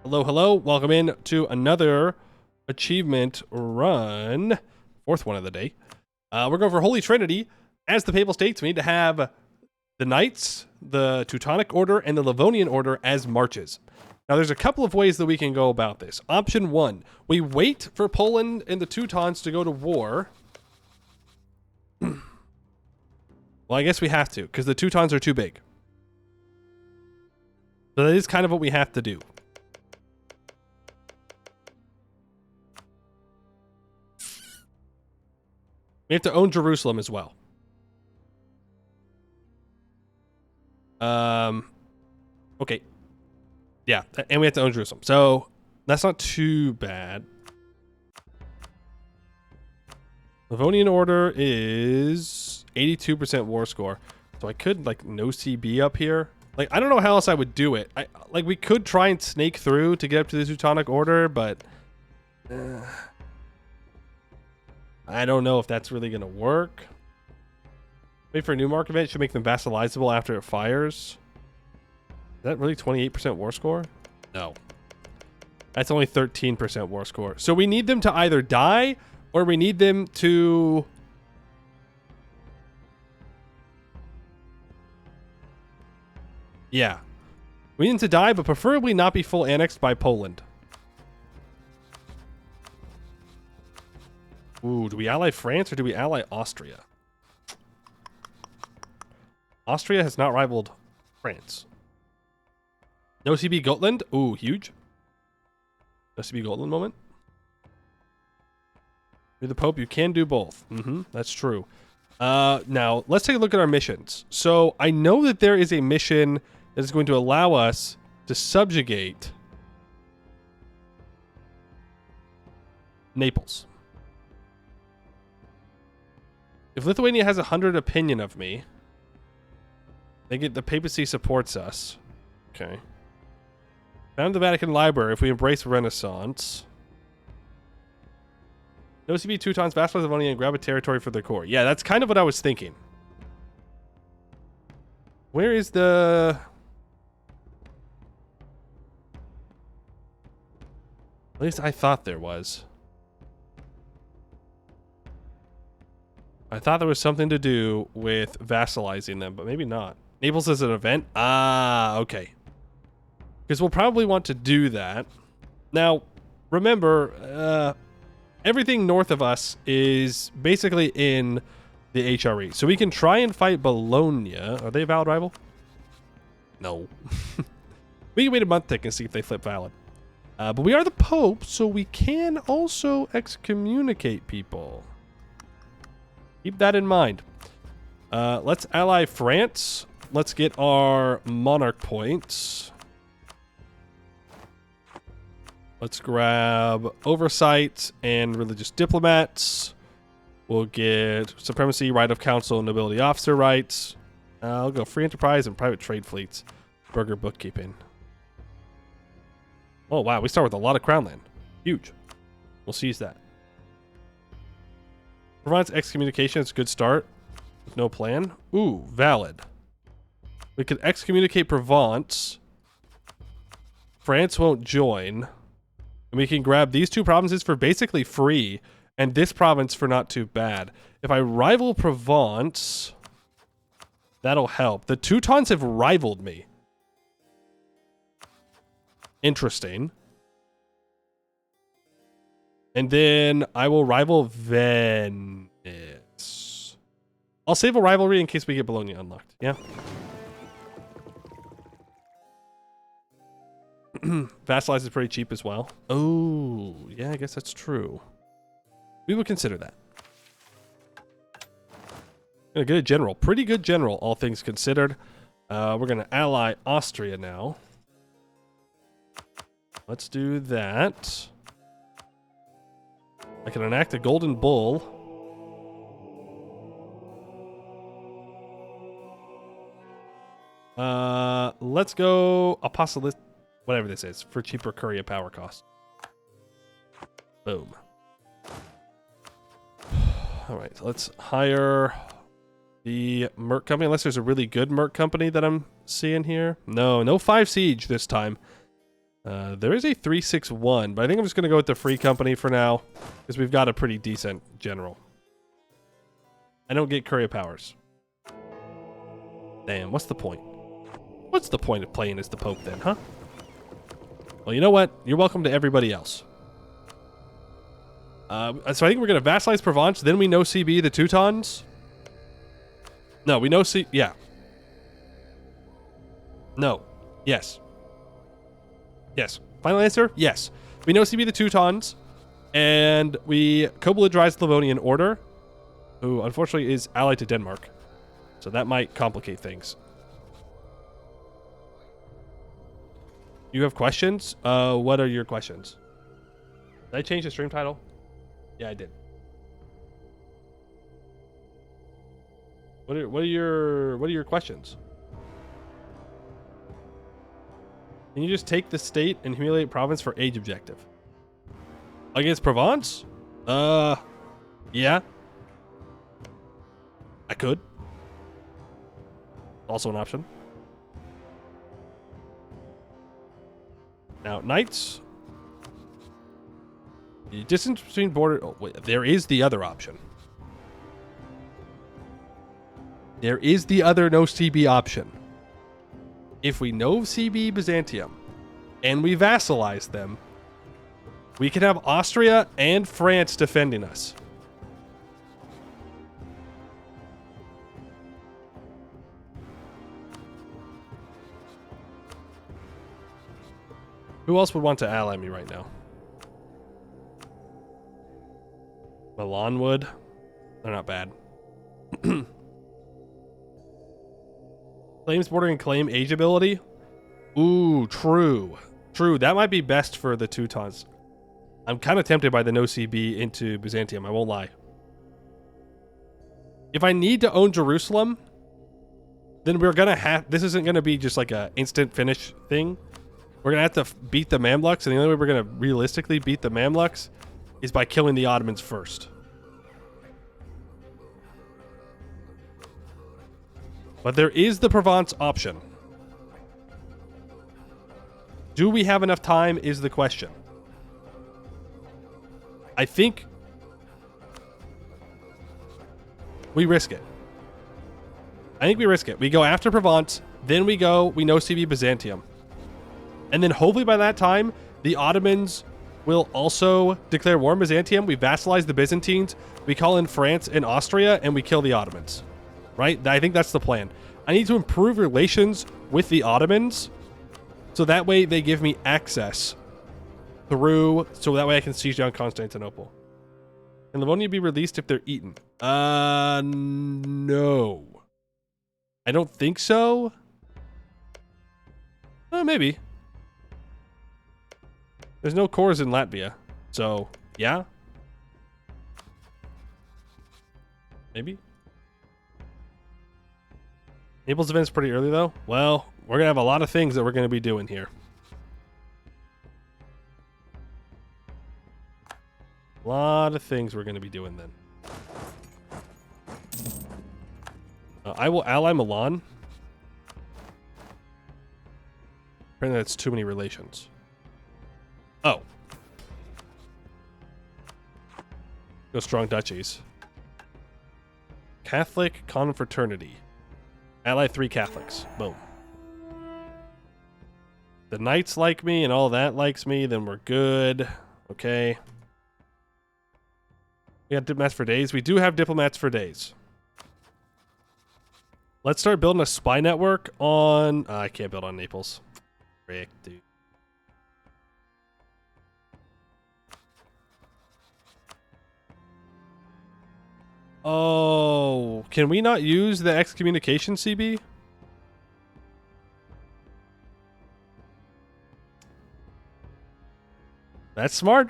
Hello, hello. Welcome in to another achievement run. Fourth one of the day. We're going for Holy Trinity. As the Papal States, we need to have the Knights, the Teutonic Order, and the Livonian Order as marches. Now, there's a couple of ways that we can go about this. Option one, we wait for Poland and the Teutons to go to war. Well, I guess we have to, because the Teutons are too big. So that is kind of what we have to do. We have to own Jerusalem as well. Okay. Yeah, and we have to own Jerusalem. So that's not too bad. Livonian Order is 82% war score. So I could, like, no CB up here. Like, I don't know how else I would do it. Like, we could try and snake through to get up to the Teutonic Order, but I don't know if that's really going to work. Wait for a new mark event. Should make them vassalizable after it fires. Is that really 28% war score? No. That's only 13% war score. So we need them to either die or we need them to... Yeah. We need them to die, but preferably not be full annexed by Poland. Ooh, do we ally France or do we ally Austria? Austria has not rivaled France. No CB Gotland. Ooh, huge. No CB Gotland moment. You're the Pope. You can do both. That's true. Now, let's take a look at our missions. So, I know that there is a mission that is going to allow us to subjugate Naples. If Lithuania has 100 opinion of me, they get the Papacy supports us. Okay. Found the Vatican Library if we embrace Renaissance. No CB Teutons, vassalize Livonian, and grab a territory for their core. Yeah, that's kind of what I was thinking. Where is the... At least I thought there was. I thought there was something to do with vassalizing them, but maybe not. Naples is an event? Ah, okay. Because we'll probably want to do that. Now, remember, everything north of us is basically in the HRE. So we can try and fight Bologna. Are they a valid rival? No. We can wait a month tick and see if they flip valid. But we are the Pope, so we can also excommunicate people. Keep that in mind. Let's ally France. Let's get our monarch points. Let's grab oversight and religious diplomats. We'll get supremacy, right of council, and nobility officer rights. I'll go free enterprise and private trade fleets. Burger bookkeeping. Oh, wow. We start with a lot of crown land. Huge. We'll seize that. Provence excommunication is a good start. With no plan. Ooh, valid. We could excommunicate Provence. France won't join. And we can grab these two provinces for basically free, and this province for not too bad. If I rival Provence, that'll help. The Teutons have rivaled me. Interesting. And then I will rival Venice. I'll save a rivalry in case we get Bologna unlocked. Yeah. Vassalize is pretty cheap as well. Oh, yeah, I guess that's true. We would consider that. Gonna get a general. Pretty good general, all things considered. We're gonna ally Austria now. Let's do that. I can enact a golden bull. Let's go apostolic, whatever this is, for cheaper courier power cost. Boom. All right, so let's hire the Merc company, unless there's a really good Merc company that I'm seeing here. No 5 siege this time. There is a 361, but I think I'm just going to go with the free company for now because we've got a pretty decent general. I don't get courier powers. Damn, what's the point? What's the point of playing as the Pope then, huh? Well, you know what? You're welcome to everybody else. So I think we're going to vassalize Provence, then we know CB the Teutons. No, we know yeah. No. Yes. Yes. Final answer? Yes. We know CB the Teutons, and we co-belligerized the Livonian Order, who unfortunately is allied to Denmark. So that might complicate things. You have questions? What are your questions? Did I change the stream title? Yeah, I did. What are your questions? Can you just take the state and humiliate province for age objective? Against Provence? Yeah. I could. Also an option. Now, knights. The distance between border... Oh, wait, there is the other option. There is the other no CB option. If we know CB Byzantium and we vassalize them, we can have Austria and France defending us. Who else would want to ally me right now? Milan would. They're not bad. Claims bordering claim age ability. Ooh, true. True. That might be best for the Teutons. I'm kind of tempted by the no CB into Byzantium. I won't lie. If I need to own Jerusalem, then we're going to have... This isn't going to be just like a instant finish thing. We're going to have to beat the Mamluks, and the only way we're going to realistically beat the Mamluks is by killing the Ottomans first. But there is the Provence option. Do we have enough time is the question. I think we risk it. I think we risk it. We go after Provence, then we know CB Byzantium. And then hopefully by that time, the Ottomans will also declare war on Byzantium. We vassalize the Byzantines, we call in France and Austria, and we kill the Ottomans. Right? I think that's the plan. I need to improve relations with the Ottomans, so that way they give me access through, so that way I can siege down Constantinople. Can Livonia be released if they're eaten? No. I don't think so. Maybe. There's no cores in Latvia, so yeah. Maybe. Naples event's pretty early though. Well, we're gonna have a lot of things that we're gonna be doing here. A lot of things we're gonna be doing then. I will ally Milan. Apparently that's too many relations. Oh. Go strong duchies. Catholic confraternity. Ally 3 Catholics. Boom. The knights like me and all that likes me, then we're good. Okay. We got diplomats for days. We do have diplomats for days. Let's start building a spy network on... I can't build on Naples. Frick, dude. Oh, can we not use the excommunication CB? That's smart.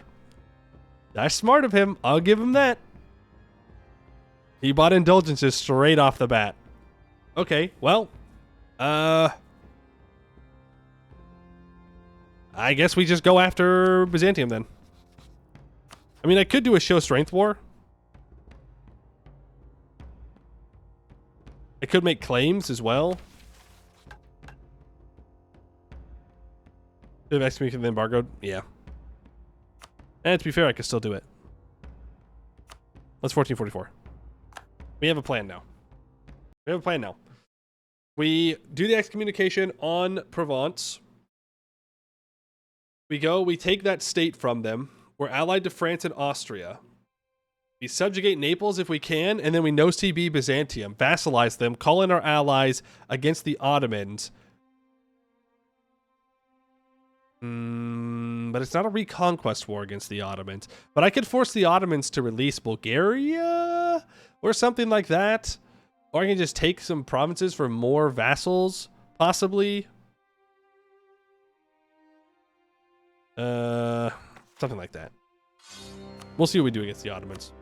That's smart of him. I'll give him that. He bought indulgences straight off the bat. Okay, well, I guess we just go after Byzantium then. I mean, I could do a show strength war. I could make claims as well. Should have excommunicated and embargoed. Yeah. And to be fair, I could still do it. Let's 1444. We have a plan now. We have a plan now. We do the excommunication on Provence. We go, we take that state from them. We're allied to France and Austria. We subjugate Naples if we can, and then we no-CB Byzantium, vassalize them, call in our allies against the Ottomans. But it's not a reconquest war against the Ottomans. But I could force the Ottomans to release Bulgaria or something like that. Or I can just take some provinces for more vassals, possibly. Something like that. We'll see what we do against the Ottomans.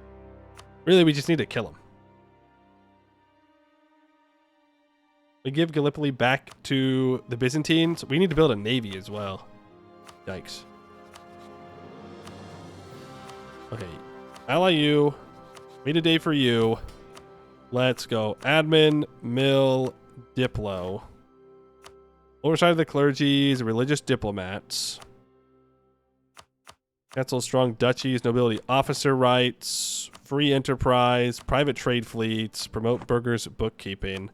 Really, we just need to kill them. We give Gallipoli back to the Byzantines. We need to build a navy as well. Yikes. Okay. Ally you. Meet a day for you. Let's go. Admin, mill, diplo. Oversight of the clergies, religious diplomats. Cancel strong duchies, nobility officer rights, free enterprise, private trade fleets, promote burghers bookkeeping,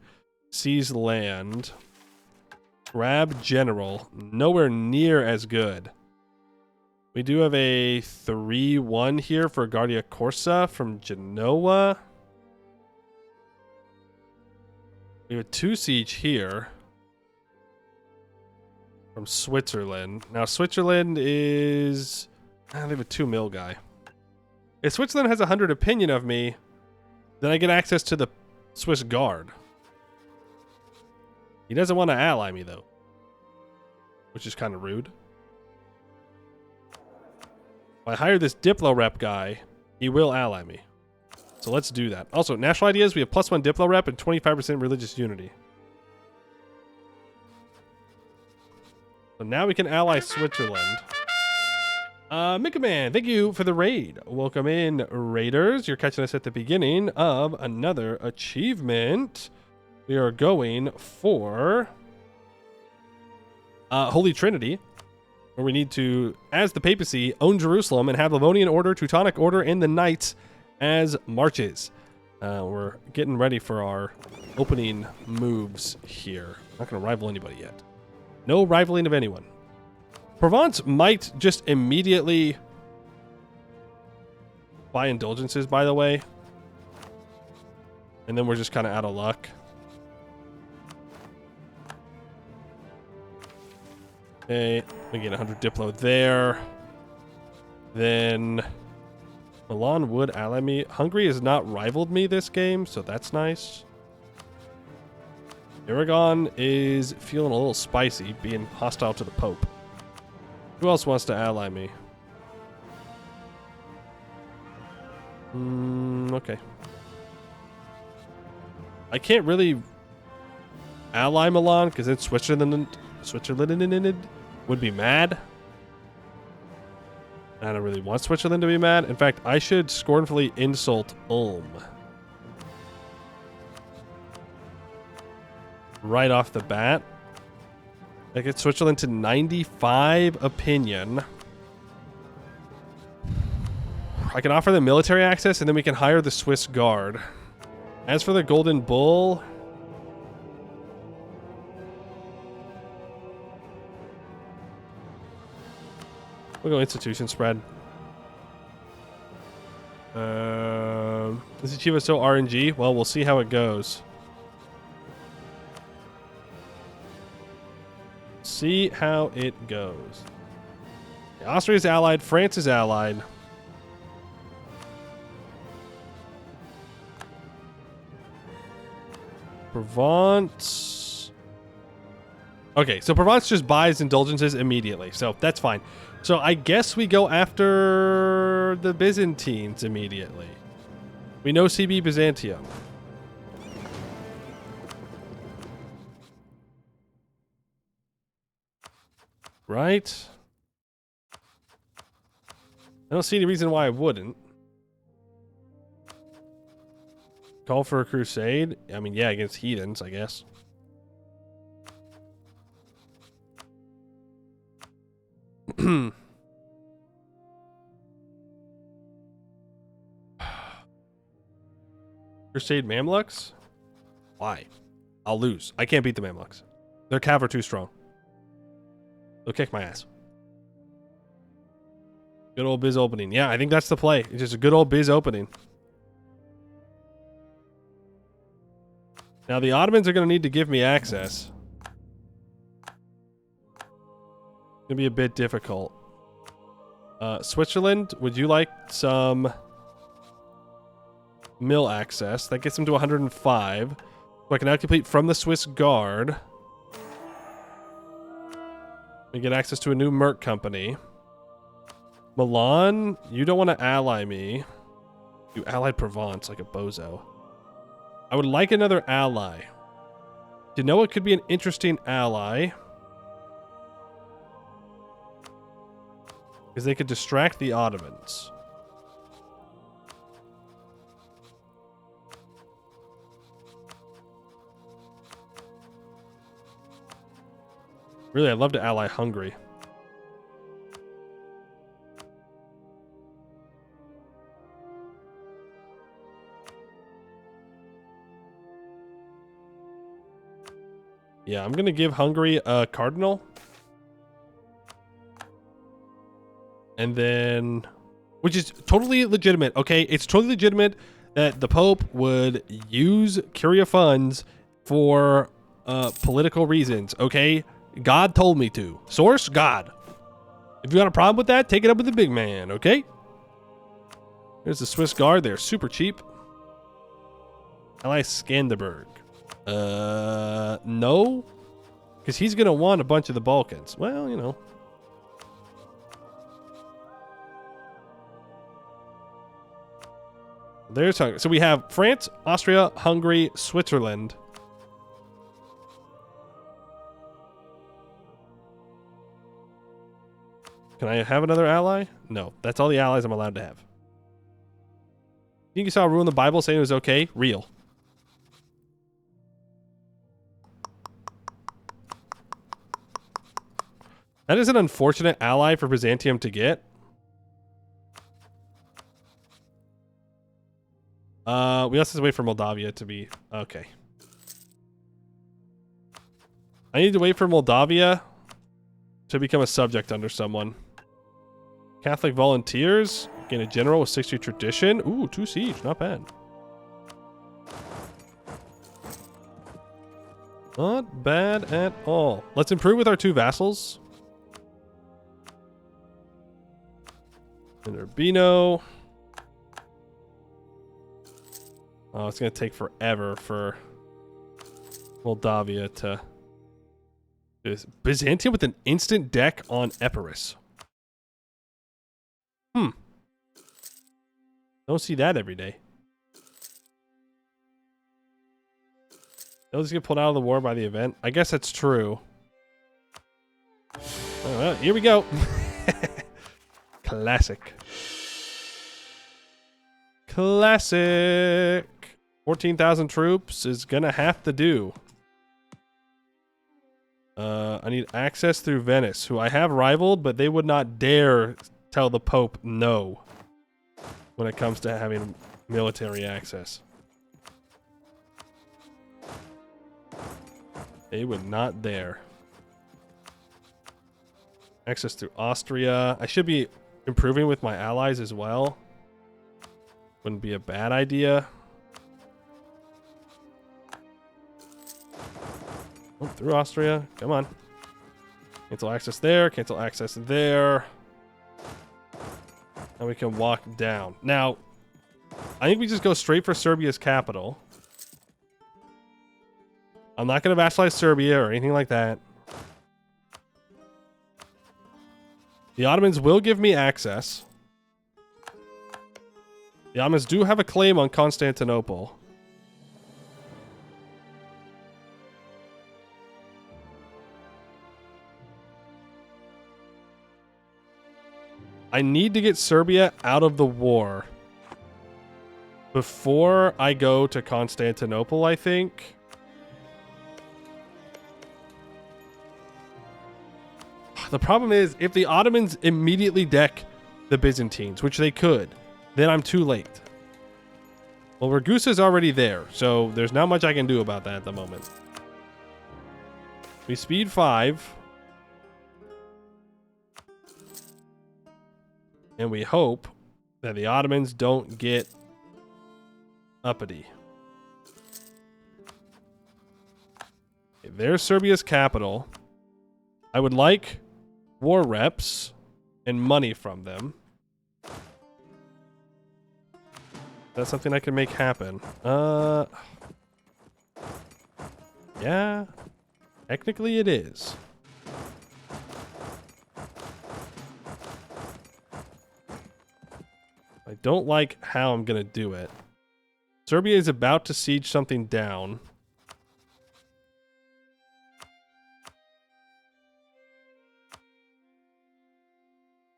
seize land, grab general, nowhere near as good. We do have a 3-1 here for Guardia Corsa from Genoa. We have a 2 siege here from Switzerland. Now Switzerland is... they have a 2 mil guy. If Switzerland has 100 opinion of me, then I get access to the Swiss Guard. He doesn't want to ally me, though. Which is kind of rude. If I hire this Diplo rep guy, he will ally me. So let's do that. Also, national ideas, we have +1 Diplo rep and 25% religious unity. So now we can ally Switzerland. Mika Man, thank you for the raid. Welcome in, raiders. You're catching us at the beginning of another achievement. We are going for Holy Trinity, where we need to, as the Papacy, own Jerusalem and have Livonian Order, Teutonic Order, and the Knights as marches. We're getting ready for our opening moves here. Not going to rival anybody yet. No rivaling of anyone. Provence might just immediately buy indulgences, by the way. And then we're just kind of out of luck. Okay, we get 100 Diplo there. Then Milan would ally me. Hungary has not rivaled me this game, so that's nice. Aragon is feeling a little spicy, being hostile to the Pope. Who else wants to ally me? Okay. I can't really ally Milan because then Switzerland would be mad. I don't really want Switzerland to be mad. In fact, I should scornfully insult Ulm. Right off the bat. I get Switzerland to 95 opinion. I can offer them military access and then we can hire the Swiss Guard. As for the Golden Bull... we'll go institution spread. Is Chiva still RNG? Well, we'll see how it goes. See how it goes. Austria is allied. France is allied. Provence. Okay, so Provence just buys indulgences immediately, so that's fine. So I guess we go after the Byzantines immediately. We know CB Byzantium. Right? I don't see any reason why I wouldn't. Call for a crusade? I mean, yeah, against heathens, I guess. Crusade Mamluks? Why? I'll lose. I can't beat the Mamluks. Their cav are too strong. They'll kick my ass. Good old biz opening. Yeah, I think that's the play. It's just a good old biz opening. Now the Ottomans are going to need to give me access. It's going to be a bit difficult. Switzerland, would you like some mill access? That gets them to 105. So I can now complete from the Swiss Guard. We get access to a new Merc company. Milan, you don't want to ally me. You allied Provence like a bozo. I would like another ally. You know what could be an interesting ally? Because they could distract the Ottomans. Really, I'd love to ally Hungary. Yeah, I'm going to give Hungary a cardinal. And then, which is totally legitimate, okay? It's totally legitimate that the Pope would use Curia funds for political reasons, okay? God told me to. Source, God. If you got a problem with that, take it up with the big man, okay? There's the Swiss Guard. They're super cheap. Ally Skanderberg. No. Because he's going to want a bunch of the Balkans. Well, you know. There's Hungary. So we have France, Austria, Hungary, Switzerland. Can I have another ally? No. That's all the allies I'm allowed to have. You think you saw a rule in the Bible saying it was okay? Real. That is an unfortunate ally for Byzantium to get. We also have to wait for Moldavia to be... Okay. I need to wait for Moldavia to become a subject under someone. Catholic Volunteers. Gain a general with 60 tradition. Ooh, 2 siege. Not bad. Not bad at all. Let's improve with our 2 vassals. And Urbino. Oh, it's going to take forever for Moldavia to do this. Byzantium with an instant deck on Epirus. Don't see that every day. They'll just get pulled out of the war by the event. I guess that's true. Oh, well, here we go. Classic. Classic. 14,000 troops is gonna have to do. I need access through Venice, who I have rivaled, but they would not dare tell the Pope no when it comes to having military access. They would not dare. Access through Austria. I should be improving with my allies as well. Wouldn't be a bad idea. Oh, through Austria. Come on. Cancel access there. Cancel access there. And we can walk down. Now, I think we just go straight for Serbia's capital. I'm not going to vassalize Serbia or anything like that. The Ottomans will give me access. The Ottomans do have a claim on Constantinople. I need to get Serbia out of the war before I go to Constantinople, I think. The problem is, if the Ottomans immediately deck the Byzantines, which they could, then I'm too late. Well, Ragusa's already there, so there's not much I can do about that at the moment. We speed 5. And we hope that the Ottomans don't get uppity. Okay, there's Serbia's capital. I would like war reps and money from them. That's something I can make happen. Yeah. Technically it is. I don't like how I'm gonna do it. Serbia is about to siege something down.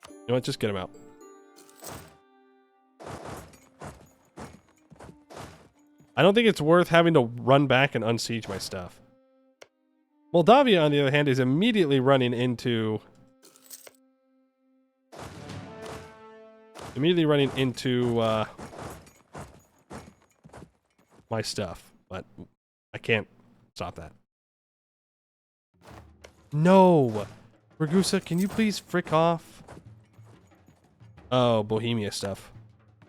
You know what? Just get him out. I don't think it's worth having to run back and unsiege my stuff. Moldavia, on the other hand, is immediately running into... my stuff, but I can't stop that. No! Ragusa, can you please frick off? Oh, Bohemia stuff.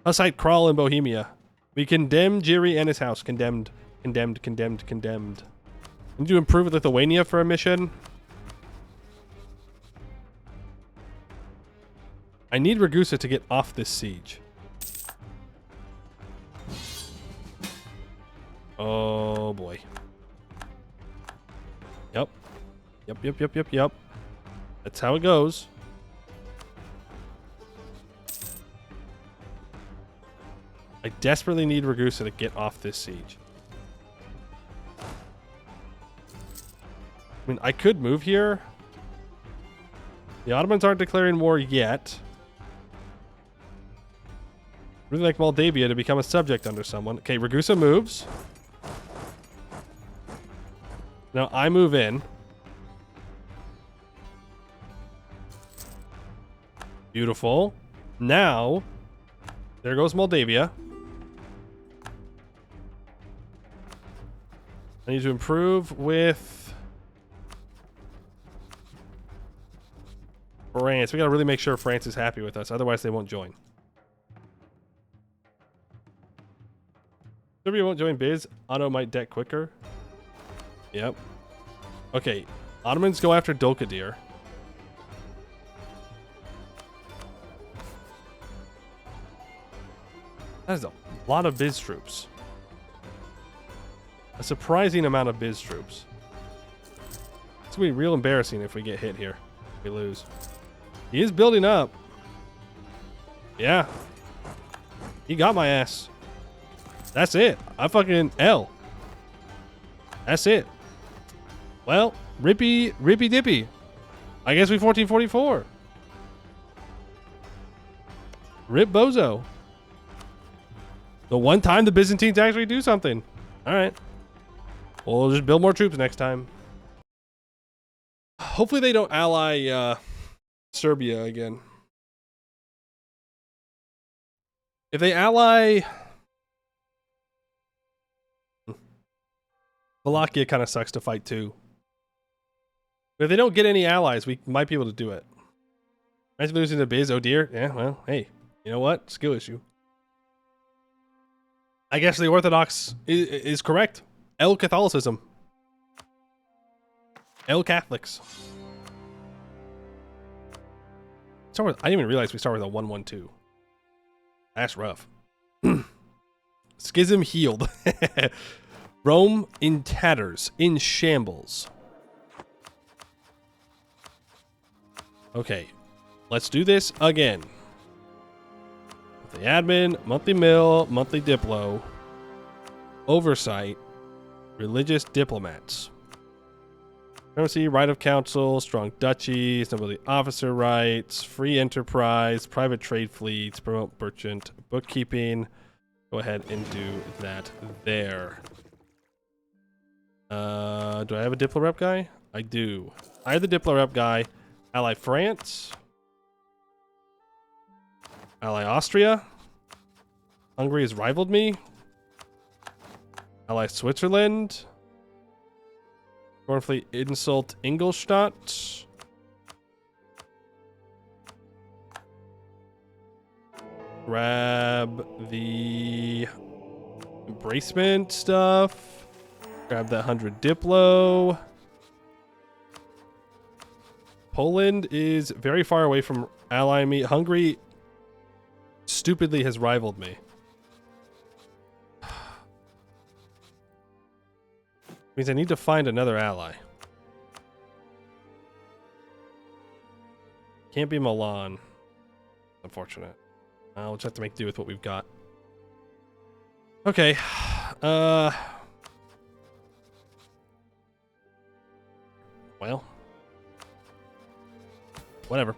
Hussite crawl in Bohemia. We condemn Jiri and his house. Condemned. Condemned, condemned, condemned. Need to improve Lithuania for a mission. I need Ragusa to get off this siege. Oh boy. Yep. Yep. That's how it goes. I desperately need Ragusa to get off this siege. I mean, I could move here. The Ottomans aren't declaring war yet. Really like Moldavia to become a subject under someone. Okay, Ragusa moves. Now I move in. Beautiful. Now, there goes Moldavia. I need to improve with France. We gotta really make sure France is happy with us, otherwise they won't join. Serbia won't join Biz. Otto might deck quicker. Yep. Okay. Ottomans go after Dulkadir. That is a lot of Biz troops. A surprising amount of Biz troops. It's gonna be real embarrassing if we get hit here. We lose. He is building up. Yeah. He got my ass. That's it. I fucking L. That's it. Well, rippy dippy. I guess we 1444. Rip bozo. The one time the Byzantines actually do something. All right. We'll just build more troops next time. Hopefully they don't ally Serbia again. If they ally... Wallachia kind of sucks to fight too. But if they don't get any allies, we might be able to do it. Imagine losing to Biz, oh dear. Yeah, well, hey, you know what? Skill issue. I guess the Orthodox is correct. El Catholicism. El Catholics. I didn't even realize we start with a 1-1-2. That's rough. Schism healed. Rome in tatters, in shambles. Okay, let's do this again. The admin, monthly mill, monthly diplo, oversight, religious diplomats. Primacy, right of council, strong duchies, nobility officer rights, free enterprise, private trade fleets, promote merchant bookkeeping. Go ahead and do that there. Do I have a Diplo rep guy? I do. I have the Diplo rep guy. Ally France. Ally Austria. Hungary has rivaled me. Ally Switzerland. Foreign fleet insult Ingolstadt. Grab the embracement stuff. Grab that 100 Diplo. Poland is very far away from allying me. Hungary stupidly has rivaled me. Means I need to find another ally. Can't be Milan. Unfortunate. We'll just have to make do with what we've got. Okay. Well. Whatever.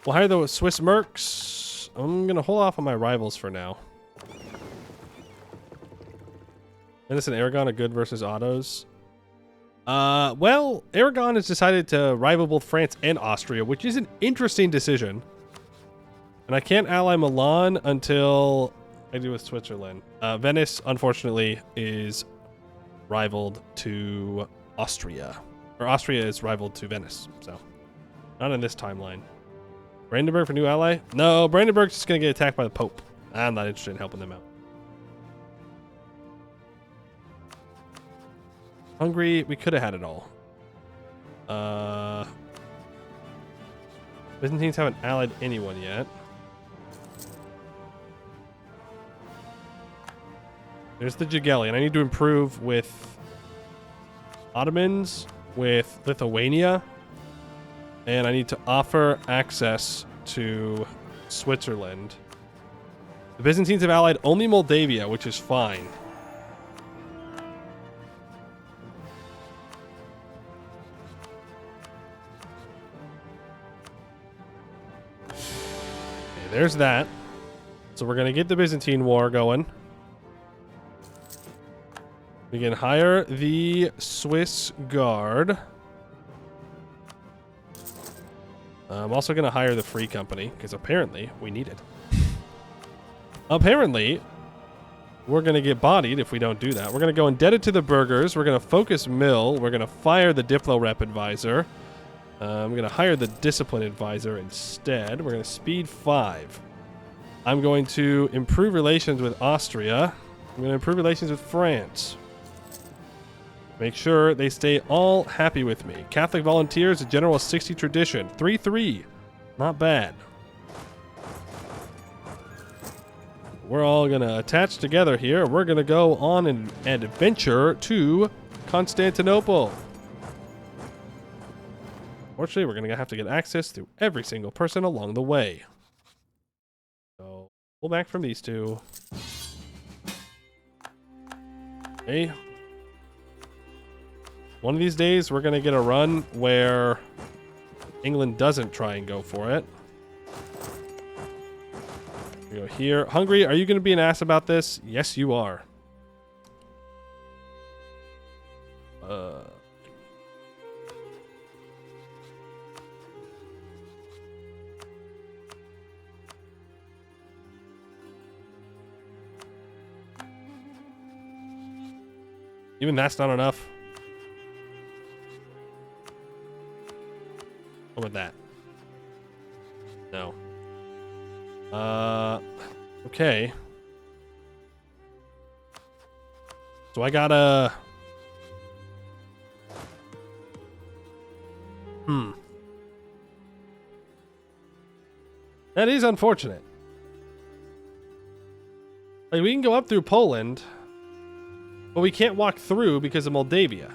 We'll hire the Swiss mercs. I'm gonna hold off on my rivals for now. Venice and Aragon are good versus autos. Well, Aragon has decided to rival both France and Austria, which is an interesting decision. And I can't ally Milan until I do with Switzerland. Venice, unfortunately, is rivaled to Austria. Or Austria is rivaled to Venice, so not in this timeline. Brandenburg for new ally? No, Brandenburg's just gonna get attacked by the Pope. I'm not interested in helping them out. Hungary, we could have had it all. Byzantines haven't allied anyone yet. There's the Jagellion. I need to improve with Ottomans, with Lithuania, and I need to offer access to Switzerland. The Byzantines have allied only Moldavia, which is fine. There's that. So we're going to get the Byzantine War going. We can hire the Swiss Guard. I'm also going to hire the Free Company, because apparently we need it. Apparently, we're going to get bodied if we don't do that. We're going to go indebted to the burghers. We're going to focus mill. We're going to fire the Diplo Rep Advisor. I'm going to hire the Discipline Advisor instead. We're going to speed 5. I'm going to improve relations with Austria. I'm going to improve relations with France. Make sure they stay all happy with me. Catholic Volunteers, a General 60 tradition. 3-3. Not bad. We're all going to attach together here. We're going to go on an adventure to Constantinople. Fortunately, we're going to have to get access to every single person along the way. So, pull back from these two. Okay. One of these days, we're going to get a run where England doesn't try and go for it. We go here. Hungary, are you going to be an ass about this? Yes, you are. Even that's not enough. What about that? No. Okay. So I gotta... That is unfortunate. Like, we can go up through Poland, but we can't walk through because of Moldavia.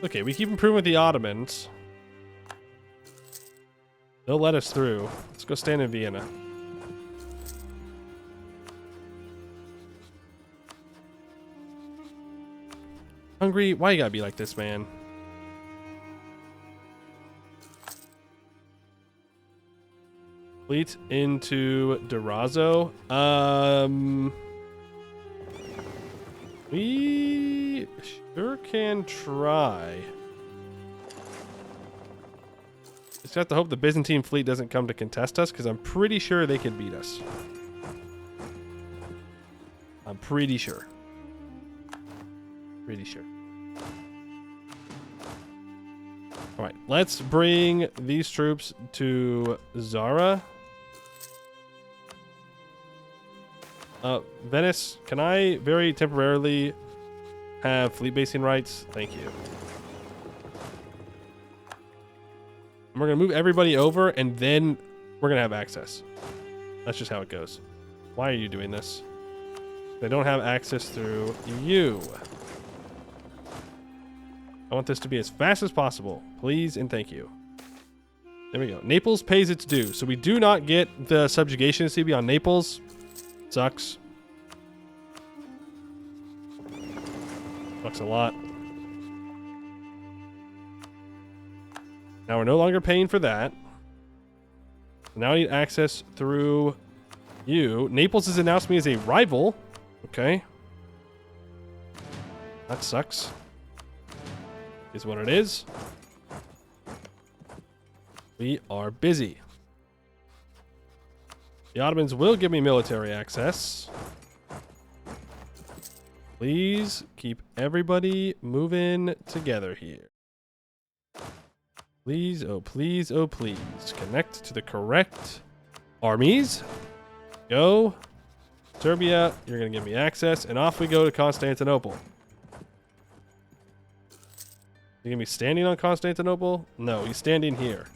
Okay, we keep improving with the Ottomans. They'll let us through. Let's go stand in Vienna. Hungary, why you gotta be like this, man? Fleet into Durazzo. We Sure can try. Just have to hope the Byzantine fleet doesn't come to contest us, because I'm pretty sure they can beat us. I'm pretty sure. Pretty sure. Alright, let's bring these troops to Zara. Venice, can I very temporarily have fleet basing rights? Thank you. And we're going to move everybody over, and then we're going to have access. That's just how it goes. Why are you doing this? They don't have access through you. I want this to be as fast as possible. Please and thank you. There we go. Naples pays its due. So we do not get the subjugation CB on Naples. Sucks. Sucks a lot. Now we're no longer paying for that. Now I need access through you. Naples has announced me as a rival. Okay. That sucks. Is what it is. We are busy. The Ottomans will give me military access. Please keep everybody moving together here. Please, oh please, oh please. Connect to the correct armies. Go. Serbia, you're going to give me access. And off we go to Constantinople. You gonna be standing on Constantinople? No, he's standing here.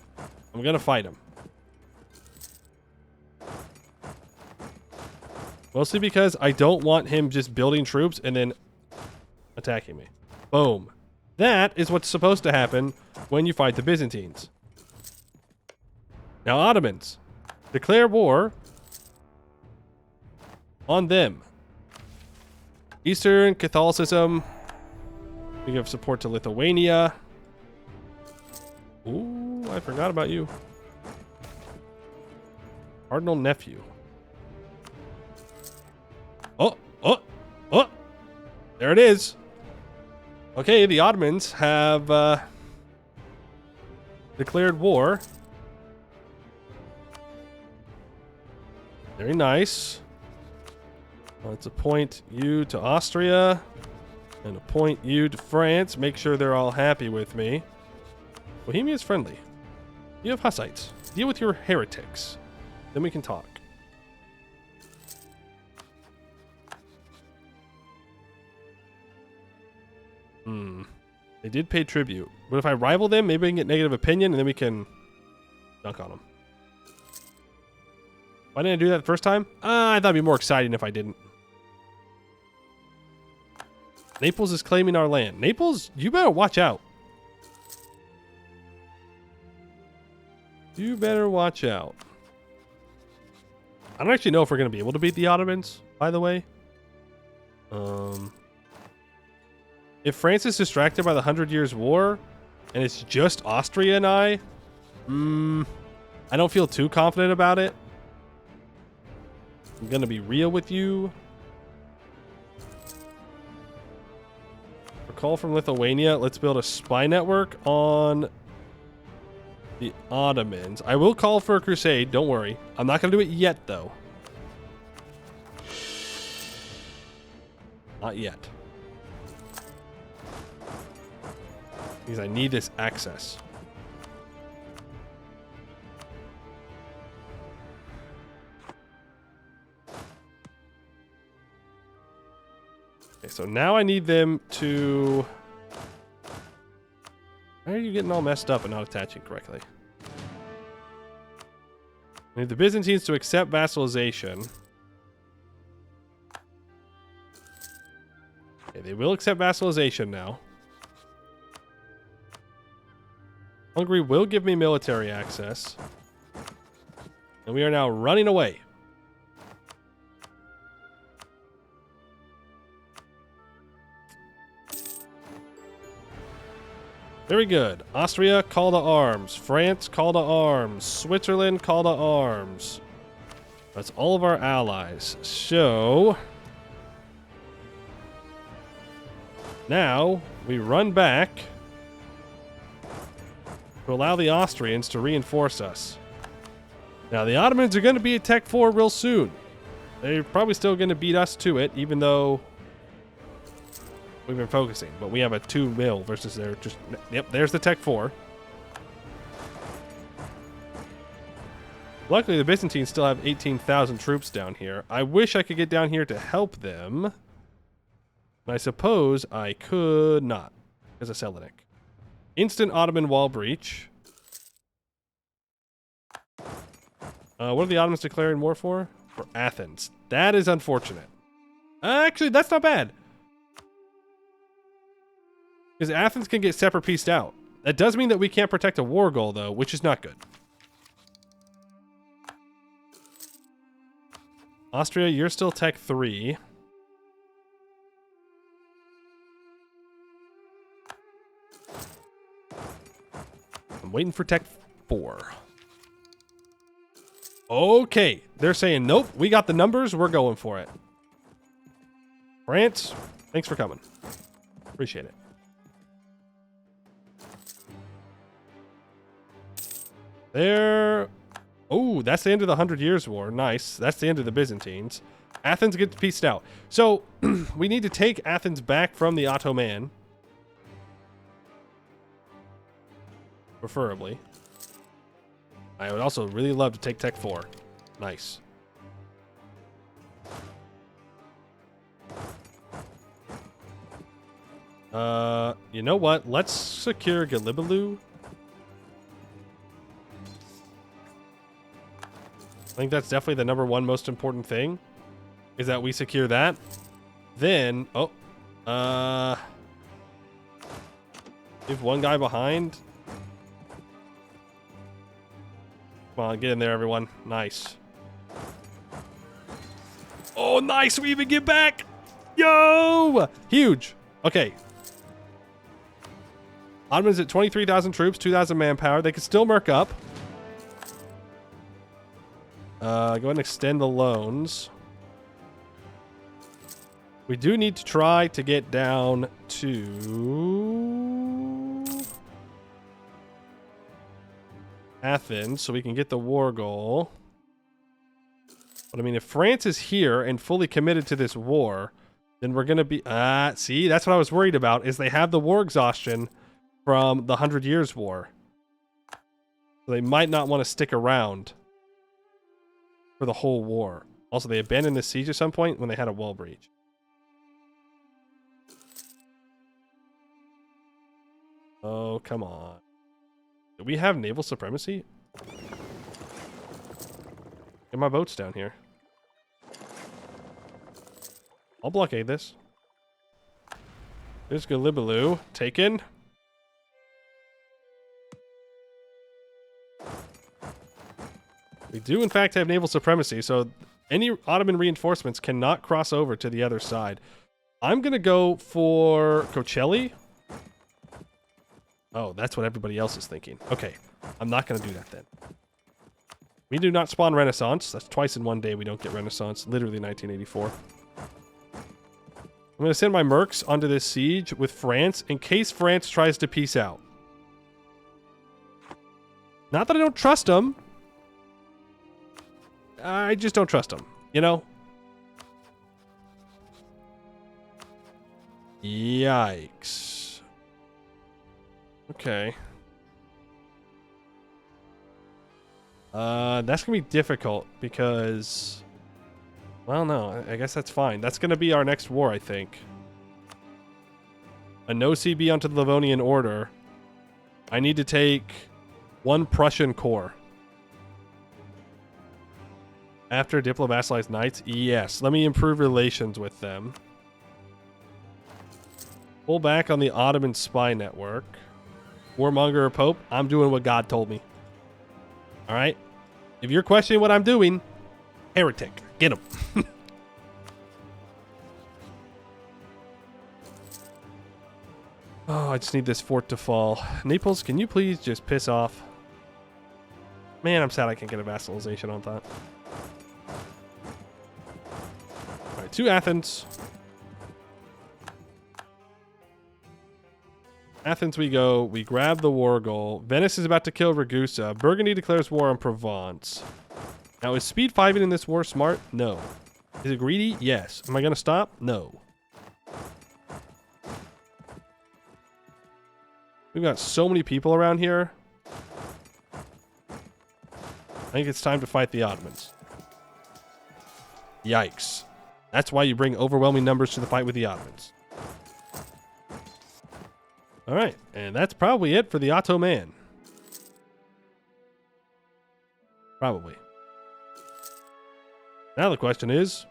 I'm gonna fight him. Mostly because I don't want him just building troops and then attacking me. Boom. That is what's supposed to happen when you fight the Byzantines. Now, Ottomans. Declare war on them. Eastern Catholicism. We give support to Lithuania. Ooh, I forgot about you. Cardinal nephew. Oh. There it is. Okay, the Ottomans have declared war. Very nice. Let's appoint you to Austria. And appoint you to France. Make sure they're all happy with me. Bohemia's friendly. You have Hussites. Deal with your heretics. Then we can talk. They did pay tribute. But if I rival them, maybe I can get negative opinion and then we can dunk on them. Why didn't I do that the first time? I thought it'd be more exciting if I didn't. Naples is claiming our land. Naples, you better watch out. You better watch out. I don't actually know if we're going to be able to beat the Ottomans, by the way. If France is distracted by the 100 Years' War, and it's just Austria and I don't feel too confident about it. I'm going to be real with you. Call from Lithuania. Let's build a spy network on the Ottomans. I will call for a crusade. Don't worry. I'm not going to do it yet, though. Not yet. Because I need this access. Okay, so now I need them to... Why are you getting all messed up and not attaching correctly? I need the Byzantines to accept vassalization. Okay, they will accept vassalization now. Hungary will give me military access. And we are now running away. Very good. Austria, call to arms. France, call to arms. Switzerland, call to arms. That's all of our allies. So... now, we run back to allow the Austrians to reinforce us. Now, the Ottomans are going to be at Tech 4 real soon. They're probably still going to beat us to it, even though we've been focusing. But we have a 2 mil versus their just... Yep, there's the Tech 4. Luckily, the Byzantines still have 18,000 troops down here. I wish I could get down here to help them. But I suppose I could not, as a Selenik. Instant Ottoman wall breach. What are the Ottomans declaring war for? For Athens. That is unfortunate. Actually, that's not bad. Because Athens can get separate pieced out. That does mean that we can't protect a war goal, though, which is not good. Austria, you're still Tech 3. I'm waiting for Tech 4. Okay, they're saying, nope, we got the numbers, we're going for it. France, thanks for coming. Appreciate it. There. Oh, that's the end of the 100 Years' War. Nice. That's the end of the Byzantines. Athens gets pieced out. So, we need to take Athens back from the Ottoman. Preferably. I would also really love to take Tech 4. Nice. You know what? Let's secure Galibalu. I think that's definitely the #1 most important thing. Is that we secure that. Then, leave one guy behind. Come on, get in there, everyone. Nice. Oh, nice. We even get back. Yo! Huge. Okay. Ottomans at 23,000 troops, 2,000 manpower. They could still merc up. Go ahead and extend the loans. We do need to try to get down to Athens so we can get the war goal. But I mean, if France is here and fully committed to this war, then we're going to be... see, that's what I was worried about, is they have the war exhaustion from the 100 Years' War. So they might not want to stick around for the whole war. Also, they abandoned the siege at some point when they had a wall breach. Oh, come on. Do we have naval supremacy? Get my boats down here. I'll blockade this. There's Galibalu. Taken. We do, in fact, have naval supremacy, so any Ottoman reinforcements cannot cross over to the other side. I'm going to go for Kocelli. Oh, that's what everybody else is thinking. Okay, I'm not going to do that then. We do not spawn Renaissance. That's twice in one day we don't get Renaissance. Literally 1984. I'm going to send my mercs onto this siege with France in case France tries to peace out. Not that I don't trust them. I just don't trust them, you know? Yikes. Okay. That's gonna be difficult because... Well, no, I guess that's fine. That's gonna be our next war, I think. A no CB onto the Livonian Order. I need to take 1 Prussian corps. After Diplo-vassalized knights? Yes. Let me improve relations with them. Pull back on the Ottoman spy network. Warmonger or Pope? I'm doing what God told me. Alright? If you're questioning what I'm doing, heretic. Get him. Oh, I just need this fort to fall. Naples, can you please just piss off? Man, I'm sad I can't get a vassalization on that. Alright, to Athens. Athens we go. We grab the war goal. Venice is about to kill Ragusa. Burgundy declares war on Provence. Now, is speed 5 in this war smart? No. Is it greedy? Yes. Am I going to stop? No. We've got so many people around here. I think it's time to fight the Ottomans. Yikes. That's why you bring overwhelming numbers to the fight with the Ottomans. All right, and that's probably it for the Ottoman. Probably. Now the question is,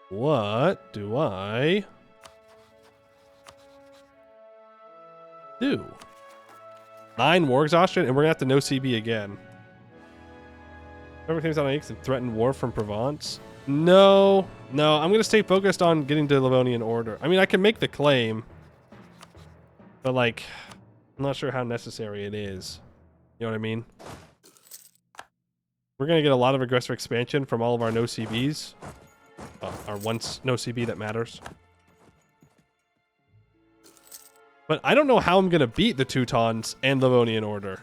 what do I do? 9 war exhaustion, and we're gonna have to no CB again. Everything's on X and threaten war from Provence. No, I'm gonna stay focused on getting to Livonian order. I mean, I can make the claim, but like, I'm not sure how necessary it is. You know what I mean? We're gonna get a lot of aggressive expansion from all of our no CBs. Our once no CB that matters. But I don't know how I'm gonna beat the Teutons and Livonian order.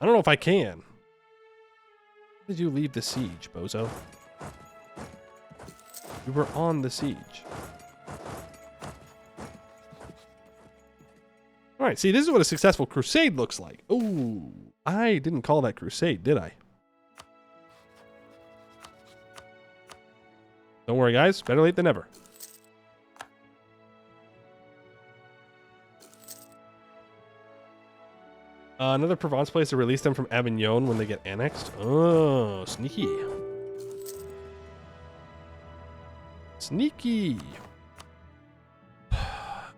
I don't know if I can. When did you leave the siege, bozo? We were on the siege. All right, see, this is what a successful crusade looks like. Ooh, I didn't call that crusade, did I? Don't worry, guys. Better late than never. Another Provence place to release them from Avignon when they get annexed. Oh, sneaky. Sneaky.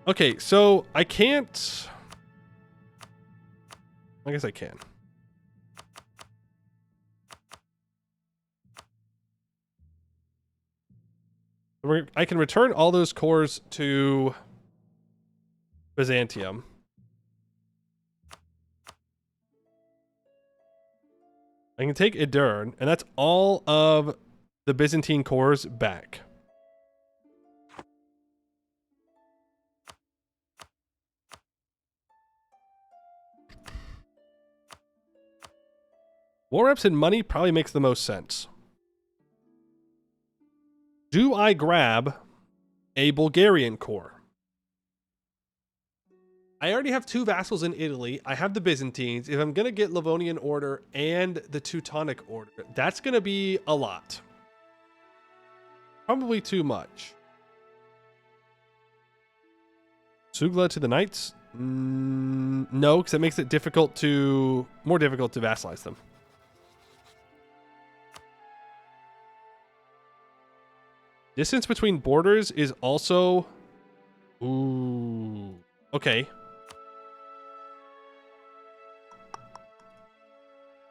Okay, so I can't... I guess I can. I can return all those cores to Byzantium. I can take Edirne, and that's all of the Byzantine cores back. War reps and money probably makes the most sense. Do I grab a Bulgarian core? I already have 2 vassals in Italy. I have the Byzantines. If I'm going to get Livonian order and the Teutonic order, that's going to be a lot. Probably too much. Sugla to the Knights? No, because it makes it more difficult to vassalize them. Distance between borders is also... Ooh. Okay.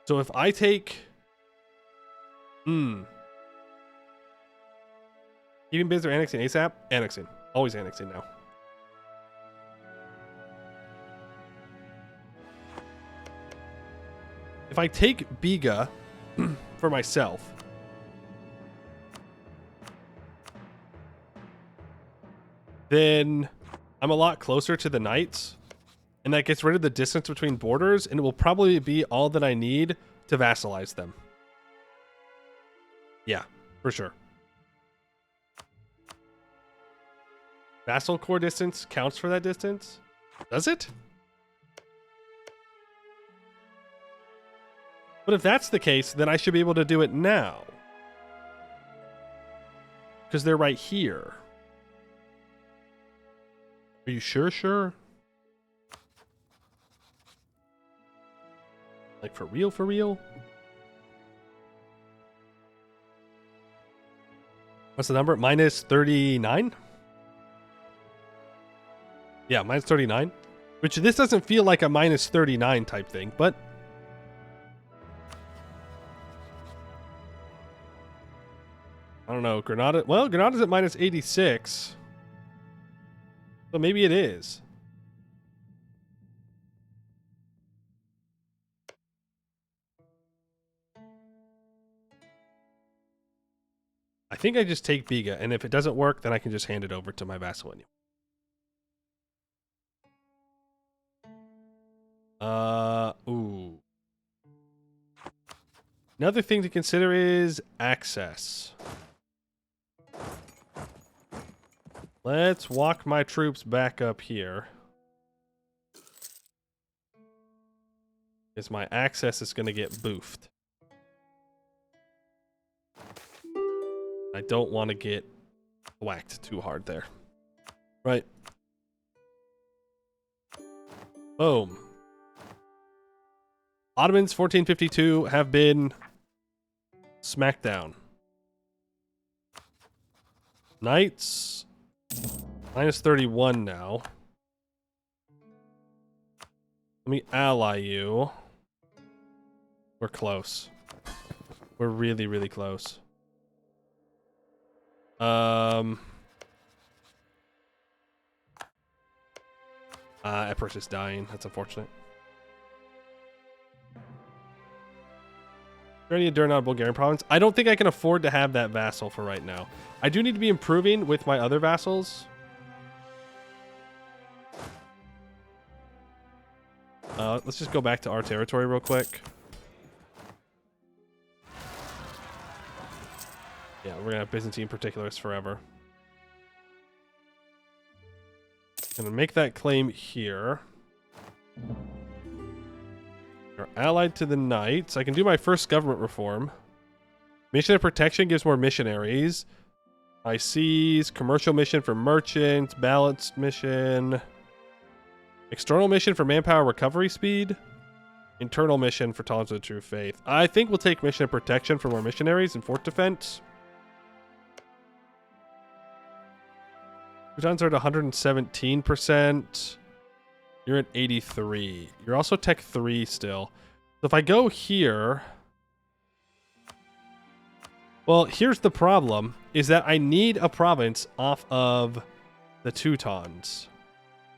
So if I take... Keeping bids or annexing ASAP? Annexing. Always annexing now. If I take Biga for myself... then I'm a lot closer to the Knights, and that gets rid of the distance between borders, and it will probably be all that I need to vassalize them. Yeah, for sure. Vassal core distance counts for that distance? Does it? But if that's the case, then I should be able to do it now. Because they're right here. Are you sure? Sure? Like for real? For real? What's the number? Minus 39? Yeah, minus 39. Which this doesn't feel like a minus 39 type thing, but... I don't know. Granada... Well, Granada's at minus 86. So maybe it is. I think I just take Biga, and if it doesn't work, then I can just hand it over to my vassal anyway. Ooh. Another thing to consider is access. Let's walk my troops back up here. Because my access is going to get boofed. I don't want to get whacked too hard there. Right. Boom. Ottomans 1452 have been smacked down. Knights minus 31 now. Let me ally you. We're close. We're really, really close. Empress is dying. That's unfortunate. Trinity, Durnan, Bulgarian province. I don't think I can afford to have that vassal for right now. I do need to be improving with my other vassals. Let's just go back to our territory real quick. Yeah, we're gonna have Byzantine particulars forever. Gonna make that claim here. We're allied to the Knights. I can do my first government reform. Mission of protection gives more missionaries. I seize commercial mission for merchants, balanced mission, external mission for manpower recovery speed, internal mission for tolerance of the true faith. I think we'll take mission of protection for more missionaries and fort defense. Teutons are at 117%. You're at 83. You're also tech 3 still. So if I go here... Well, here's the problem, is that I need a province off of the Teutons.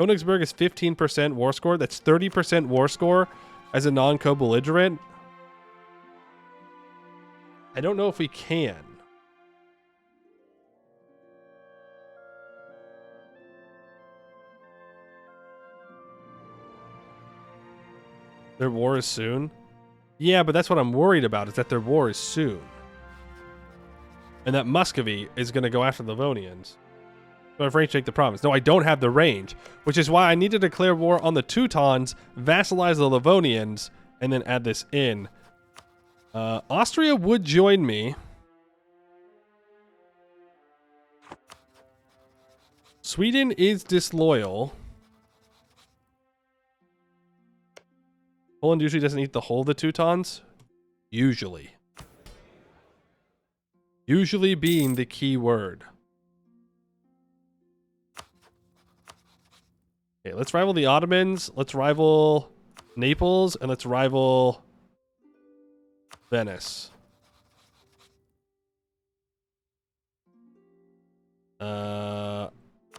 Königsberg is 15% war score. That's 30% war score as a non-co-belligerent. I don't know if we can. Their war is soon? Yeah, but that's what I'm worried about, is that their war is soon. And that Muscovy is going to go after the Livonians. So I have range to take the province. No, I don't have the range, which is why I need to declare war on the Teutons, vassalize the Livonians, and then add this in. Austria would join me. Sweden is disloyal. Poland usually doesn't eat the whole of the Teutons. Usually. Usually being the key word. Okay, let's rival the Ottomans. Let's rival Naples. And let's rival Venice. How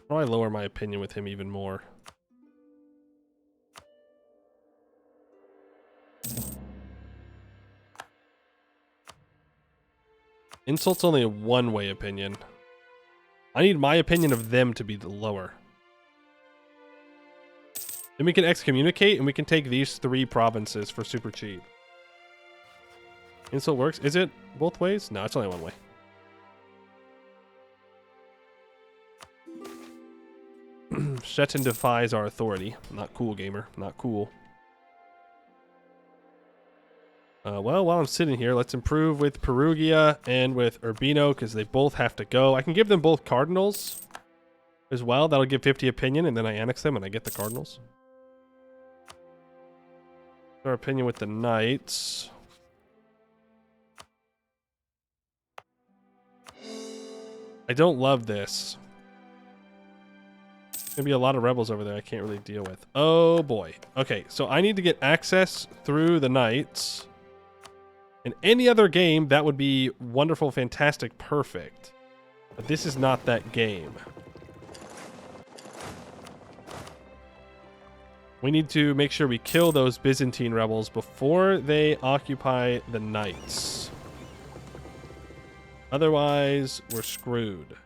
do I lower my opinion with him even more? Insult's only a one-way opinion. I need my opinion of them to be the lower. Then we can excommunicate and we can take these 3 provinces for super cheap. Insult works. Is it both ways? No, it's only one way. Stettin defies our authority. Not cool, gamer. Not cool. Well, while I'm sitting here, let's improve with Perugia and with Urbino, because they both have to go. I can give them both cardinals as well. That'll give 50 opinion, and then I annex them and I get the cardinals. Our opinion with the Knights. I don't love this. There's gonna be a lot of rebels over there I can't really deal with. Oh boy. Okay, so I need to get access through the Knights. In any other game, that would be wonderful, fantastic, perfect. But this is not that game. We need to make sure we kill those Byzantine rebels before they occupy the Knights. Otherwise, we're screwed.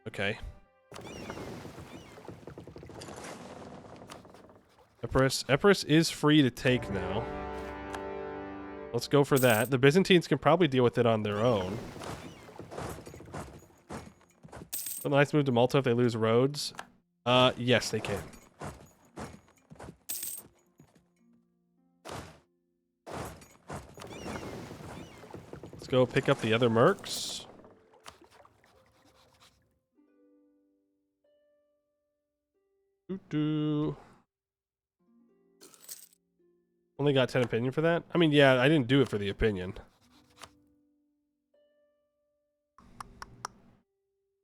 Okay. Epirus is free to take now. Let's go for that. The Byzantines can probably deal with it on their own. The Knights move to Malta if they lose Rhodes. Yes, they can. Let's go pick up the other mercs. Doo-doo. Only got 10 opinion for that? I mean, yeah, I didn't do it for the opinion.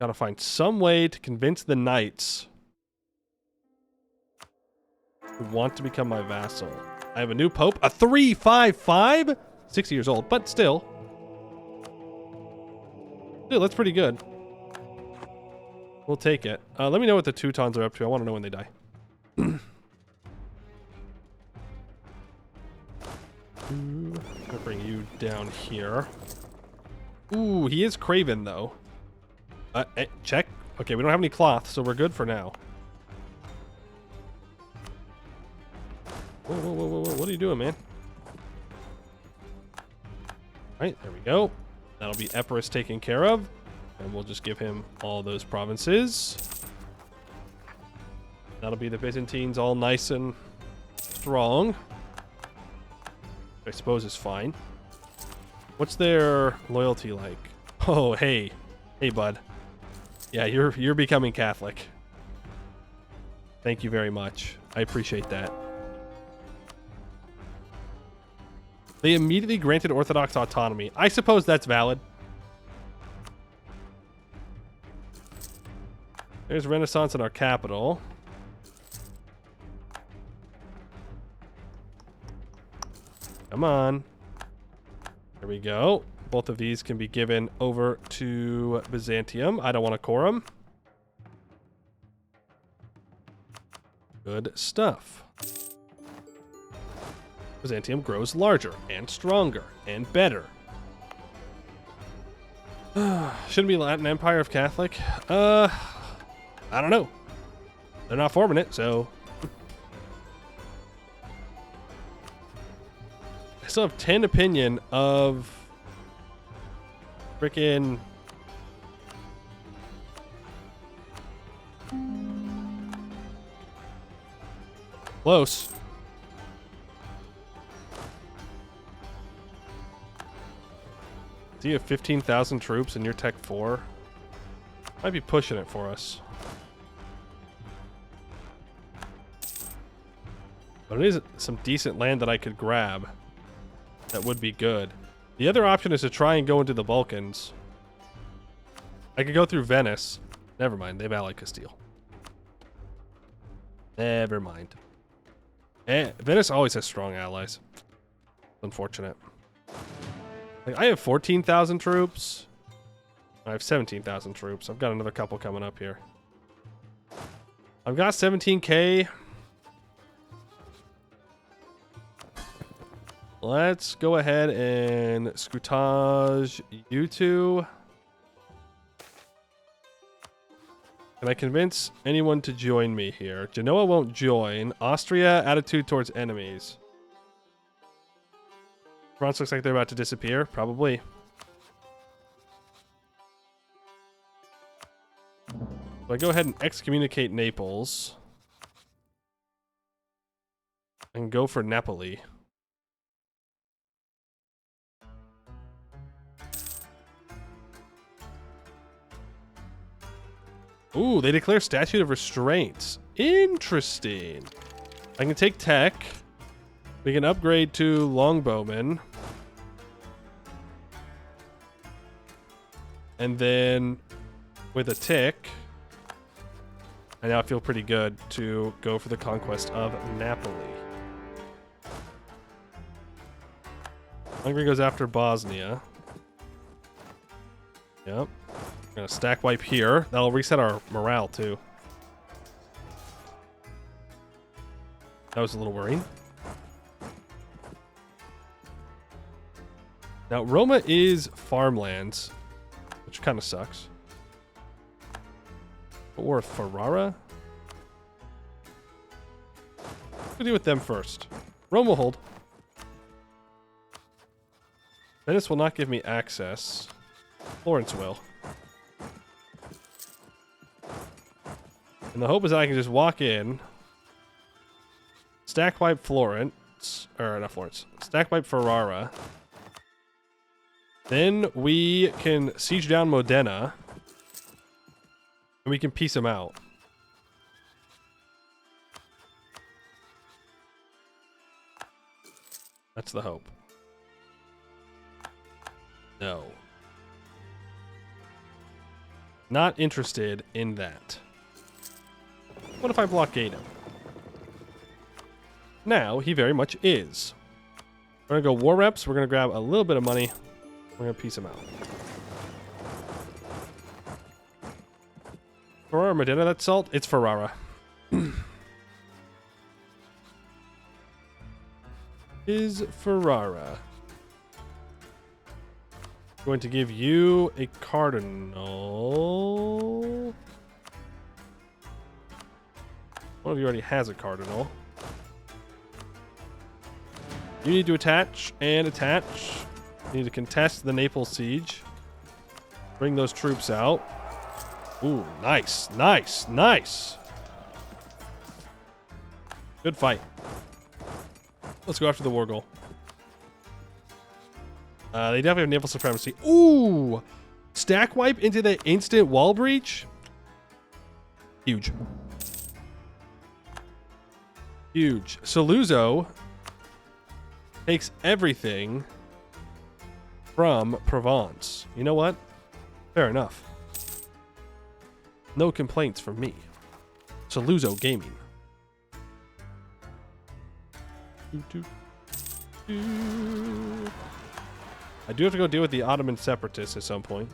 Gotta find some way to convince the knights who want to become my vassal. I have a new pope, a 355? 60 years old, but still. Dude, that's pretty good. We'll take it. Let me know what the Teutons are up to. I want to know when they die. I'll bring you down here. Ooh, he is craven, though. Check. Okay, we don't have any cloth, so we're good for now. Whoa, whoa, whoa, whoa, whoa. What are you doing, man? Alright, there we go. That'll be Epirus taken care of. And we'll just give him all those provinces. That'll be the Byzantines all nice and strong. I suppose is fine. What's their loyalty like? Oh, hey. Hey, bud. Yeah, you're becoming Catholic. Thank you very much. I appreciate that. They immediately granted Orthodox autonomy. I suppose that's valid. There's Renaissance in our capital. Come on. There we go. Both of these can be given over to Byzantium. I don't want a quorum. Good stuff. Byzantium grows larger and stronger and better. Shouldn't be Latin Empire of Catholic. I don't know. They're not forming it, so. I still have 10 opinion of frickin' close. Do you have 15,000 troops in your Tech 4? Might be pushing it for us. But it is some decent land that I could grab. That would be good. The other option is to try and go into the Balkans. I could go through Venice. Never mind, they've allied Castile. Never mind. Venice always has strong allies. Unfortunate. Like, I have 14,000 troops. I have 17,000 troops. I've got another couple coming up here. I've got 17k. Let's go ahead and scutage you two. Can I convince anyone to join me here? Genoa won't join. Austria, attitude towards enemies. France looks like they're about to disappear. Probably. So I go ahead and excommunicate Naples. And go for Napoli. Ooh, they declare Statute of Restraints. Interesting. I can take tech. We can upgrade to Longbowman. And then with a tick, I now feel pretty good to go for the conquest of Napoli. Hungary goes after Bosnia. Yep. Gonna stack wipe here. That'll reset our morale too. That was a little worrying. Now Roma is farmlands, which kind of sucks. Or Ferrara? We'll deal with them first. Rome will hold. Venice will not give me access. Florence will. And the hope is that I can just walk in, stack wipe Florence, or not Florence, stack wipe Ferrara. Then we can siege down Modena, and we can piece them out. That's the hope. No. Not interested in that. What if I blockade him? Now, he very much is. We're going to go war reps. We're going to grab a little bit of money. We're going to piece him out. Ferrara, Modena, that's salt? It's Ferrara. Is Ferrara. Going to give you a cardinal. One of you already has a cardinal. You need to attach and attach. You need to contest the Naples siege. Bring those troops out. Ooh, nice, nice, nice. Good fight. Let's go after the war goal. They definitely have naval supremacy. Ooh! Stack wipe into the instant wall breach? Huge. Huge. Saluzzo takes everything from Provence. You know what? Fair enough. No complaints from me. Saluzzo Gaming. I do have to go deal with the Ottoman separatists at some point.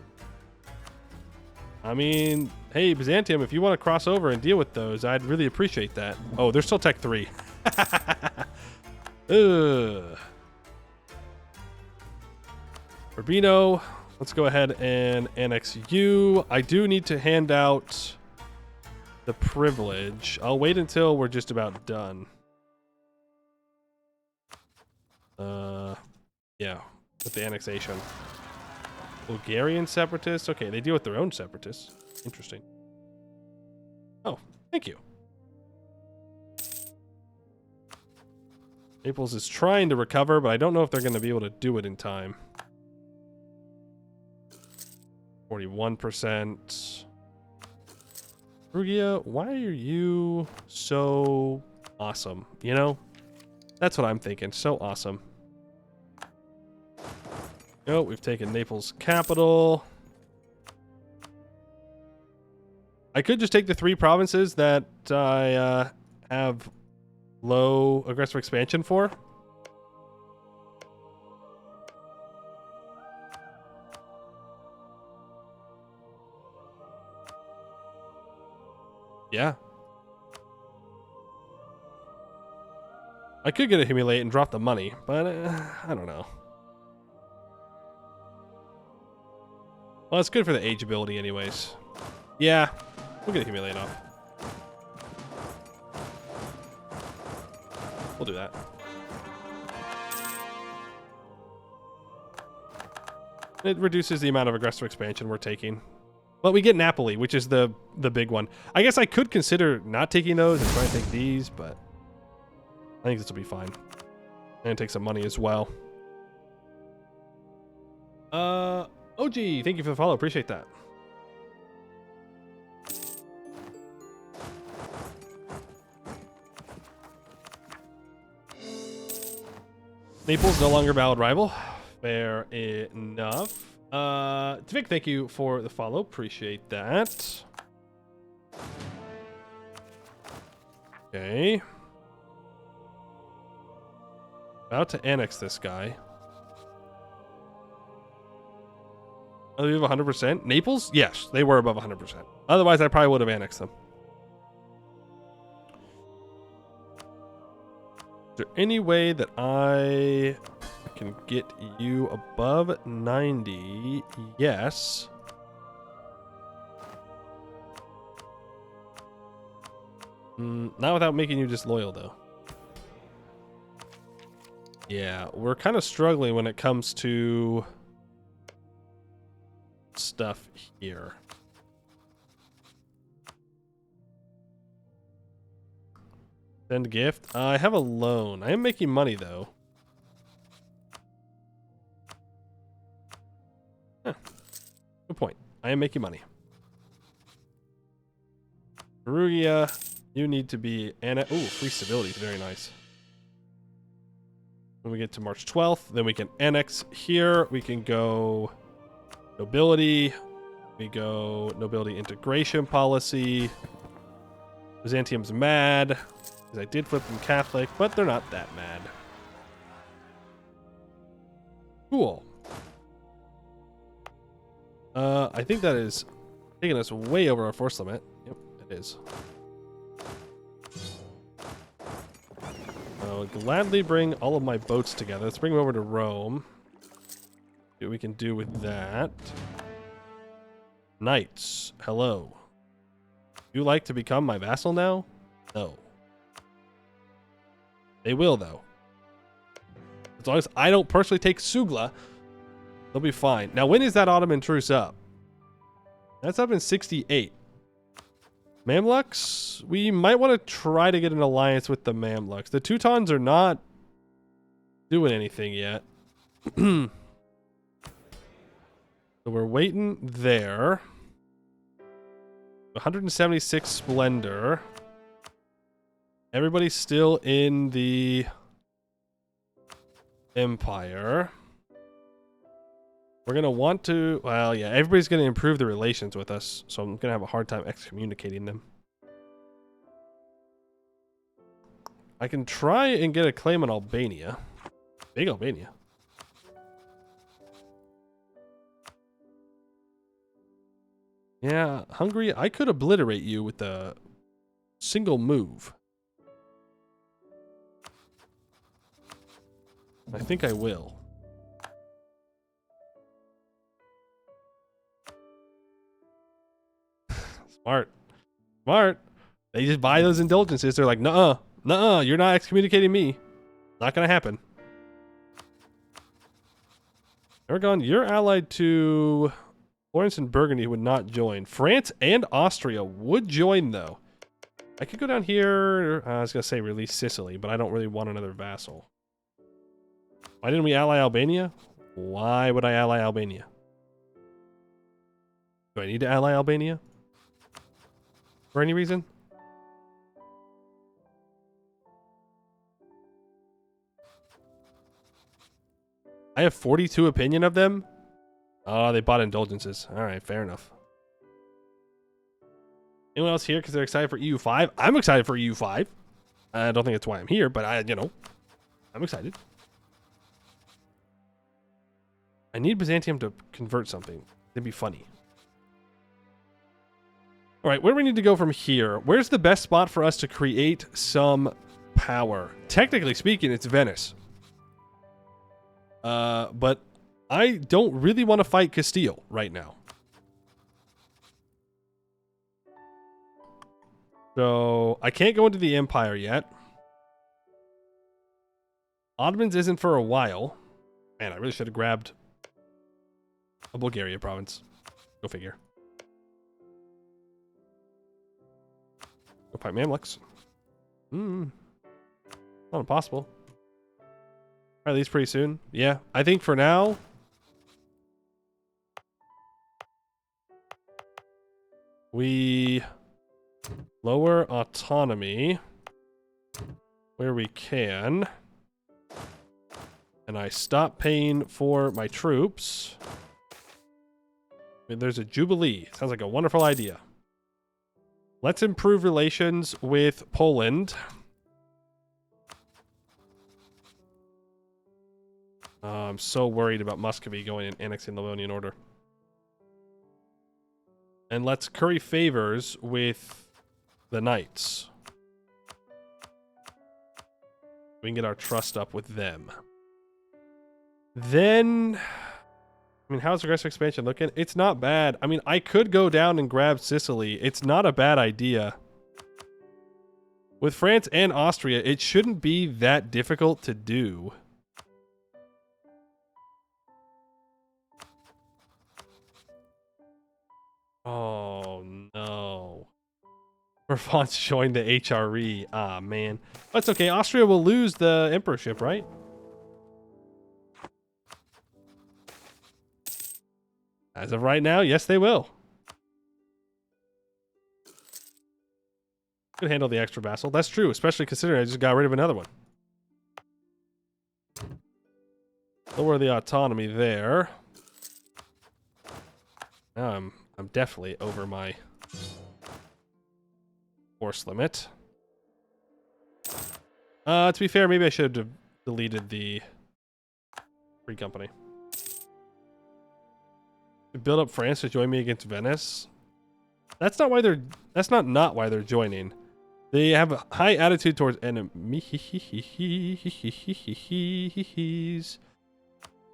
I mean, hey, Byzantium, if you want to cross over and deal with those, I'd really appreciate that. Oh, they're still Tech 3. Ugh. Urbino, let's go ahead and annex you. I do need to hand out the privilege. I'll wait until we're just about done. Yeah, with the annexation. Bulgarian separatists? Okay, they deal with their own separatists. Interesting. Oh, thank you. Naples is trying to recover, but I don't know if they're going to be able to do it in time. 41%. Rugia, why are you so awesome? You know? That's what I'm thinking. So awesome. Oh, we've taken Naples capital. I could just take the 3 provinces that I have low aggressive expansion for. Yeah. I could get a humiliate and drop the money, but I don't know. Well, it's good for the age ability anyways. Yeah, we'll get a humiliate off. We'll do that. It reduces the amount of aggressive expansion we're taking. But we get Napoli, which is the big one. I guess I could consider not taking those and try to take these, but I think this will be fine. And take some money as well. OG, thank you for the follow. Appreciate that. Naples no longer valid rival. Fair enough. Vic, thank you for the follow. Appreciate that. Okay. About to annex this guy. Oh, we have 100%? Naples? Yes, they were above 100%. Otherwise, I probably would have annexed them. Is there any way that I can get you above 90? Yes. Not without making you disloyal, though. Yeah, we're kind of struggling when it comes to stuff here. Send gift. I have a loan. I am making money, though. Huh. Good point. I am making money. Perugia, you need to be... Ooh, free stability is very nice. When we get to March 12th, then we can annex here. We can go nobility. We go nobility integration policy. Byzantium's mad, because I did flip them Catholic, but they're not that mad. Cool. I think that is taking us way over our force limit. Yep, it is. I'll gladly bring all of my boats together. Let's bring them over to Rome. See what we can do with that. Knights, hello. You like to become my vassal now? No. They will, though. As long as I don't personally take Sugla, they'll be fine. Now, when is that Ottoman truce up? That's up in 68. Mamluks? We might want to try to get an alliance with the Mamluks. The Teutons are not doing anything yet. So we're waiting there. 176 Splendor. Everybody's still in the Empire. We're going to want to... Well, yeah, everybody's going to improve their relations with us, so I'm going to have a hard time excommunicating them. I can try and get a claim on Albania. Big Albania. Yeah, Hungary, I could obliterate you with a single move. I think I will. Smart. Smart. They just buy those indulgences. They're like, nuh-uh, nuh-uh, you're not excommunicating me. Not gonna happen. Aragon, you're allied to Florence and Burgundy would not join. France and Austria would join, though. I could go down here. I was gonna say release Sicily, but I don't really want another vassal. Why didn't we ally Albania? Why would I ally Albania? Do I need to ally Albania? For any reason? I have 42 opinion of them. Oh, they bought indulgences. All right, fair enough. Anyone else here because they're excited for EU5? I'm excited for EU5. I don't think that's why I'm here, but I'm excited. I need Byzantium to convert something. It'd be funny. All right, where do we need to go from here? Where's the best spot for us to create some power? Technically speaking, it's Venice. But I don't really want to fight Castile right now. So I can't go into the Empire yet. Ottomans isn't for a while. Man, I really should have grabbed a Bulgaria province. Go figure. Go fight Mamluks. Not impossible. At least pretty soon. Yeah, I think for now. We lower autonomy where we can. And I stop paying for my troops. I mean, there's a Jubilee. Sounds like a wonderful idea. Let's improve relations with Poland. I'm so worried about Muscovy going and annexing the Livonian Order. And let's curry favors with the Knights. We can get our trust up with them. Then, I mean, how's aggressive expansion looking? It's not bad. I mean, I could go down and grab Sicily. It's not a bad idea. With France and Austria, it shouldn't be that difficult to do. Oh, no. France joined the HRE. Ah, man. That's okay. Austria will lose the emperorship, right? As of right now, yes, they will. Could handle the extra vassal. That's true, especially considering I just got rid of another one. Lower the autonomy there. Now I'm definitely over my force limit. To be fair, maybe I should have deleted the free company. Build up France to join me against Venice. That's not why they're. That's not why they're joining. They have a high attitude towards enemies.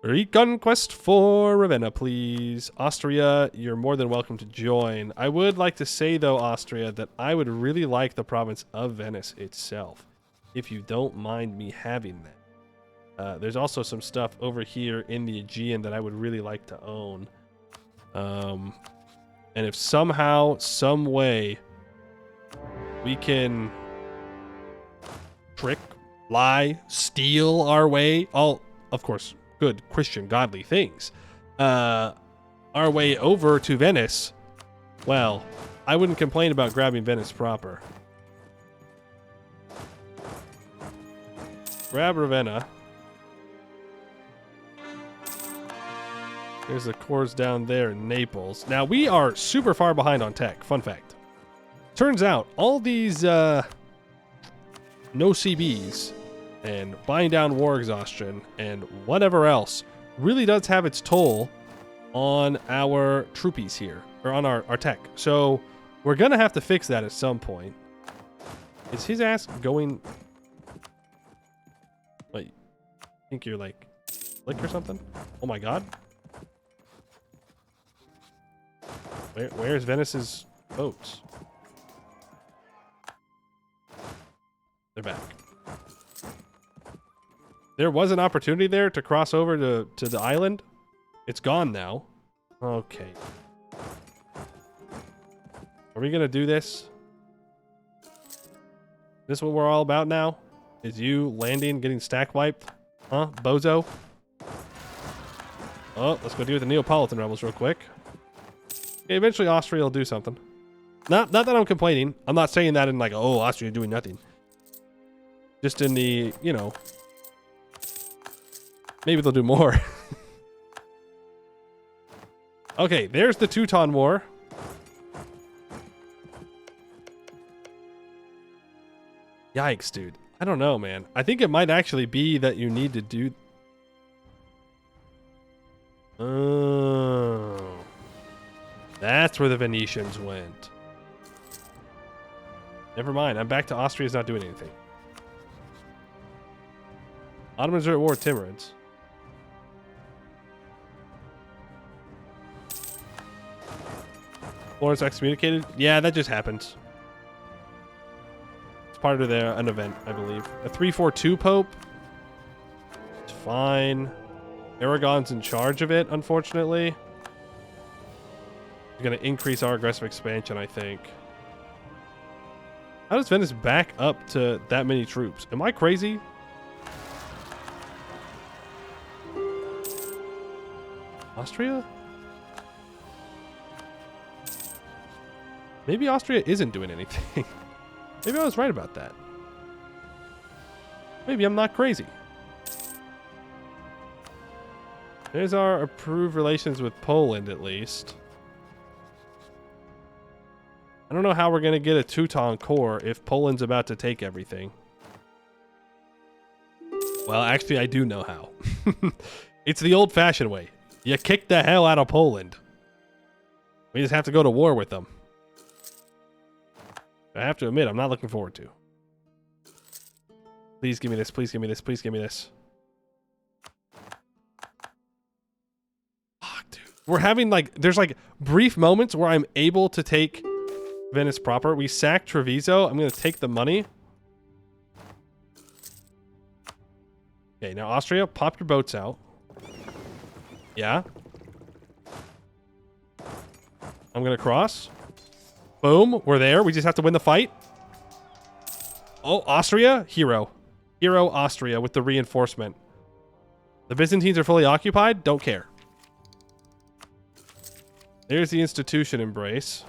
Reconquest for Ravenna, please. Austria, you're more than welcome to join. I would like to say, though, Austria, that I would really like the province of Venice itself, if you don't mind me having that. There's also some stuff over here in the Aegean that I would really like to own. And if somehow, some way, we can trick, lie, steal our way, all, of course, good Christian godly things, our way over to Venice, well, I wouldn't complain about grabbing Venice proper. Grab Ravenna. There's the cores down there in Naples. Now, we are super far behind on tech. Fun fact. Turns out, all these no CBs and buying down war exhaustion and whatever else really does have its toll on our troopies here, or on our tech. So we're going to have to fix that at some point. Is his ass going... Wait, think you're like slick or something? Oh my god. Where's Venice's boats? They're back. There was an opportunity there to cross over to the island. It's gone now. Okay. Are we gonna do this? This what we're all about now? Is you landing, getting stack wiped? Huh, bozo? Oh, let's go deal with the Neapolitan rebels real quick. Okay, eventually Austria will do something. Not that I'm complaining. I'm not saying that in like, oh, Austria doing nothing. Just in the, you know, maybe they'll do more. Okay, there's the Teuton War. Yikes, dude. I don't know, man. I think it might actually be that you need to do... Oh. That's where the Venetians went. Never mind. I'm back to Austria's not doing anything. Ottomans are at war with Timurids. Florence excommunicated? Yeah, that just happens. It's part of an event, I believe. A 342 Pope? It's fine. Aragon's in charge of it, unfortunately. It's going to increase our aggressive expansion, I think. How does Venice back up to that many troops? Am I crazy? Austria? Maybe Austria isn't doing anything. Maybe I was right about that. Maybe I'm not crazy. There's our approved relations with Poland, at least. I don't know how we're going to get a Teuton core if Poland's about to take everything. Well, actually, I do know how. It's the old-fashioned way. You kick the hell out of Poland. We just have to go to war with them. I have to admit, I'm not looking forward to. Please give me this. Please give me this. Please give me this. Fuck, dude. We're having like, there's like brief moments where I'm able to take Venice proper. We sacked Treviso. I'm going to take the money. Okay, now Austria, pop your boats out. Yeah. I'm gonna cross. Boom, we're there. We just have to win the fight. Oh, Austria, hero. Hero Austria with the reinforcement. The Byzantines are fully occupied. Don't care. There's the institution embrace.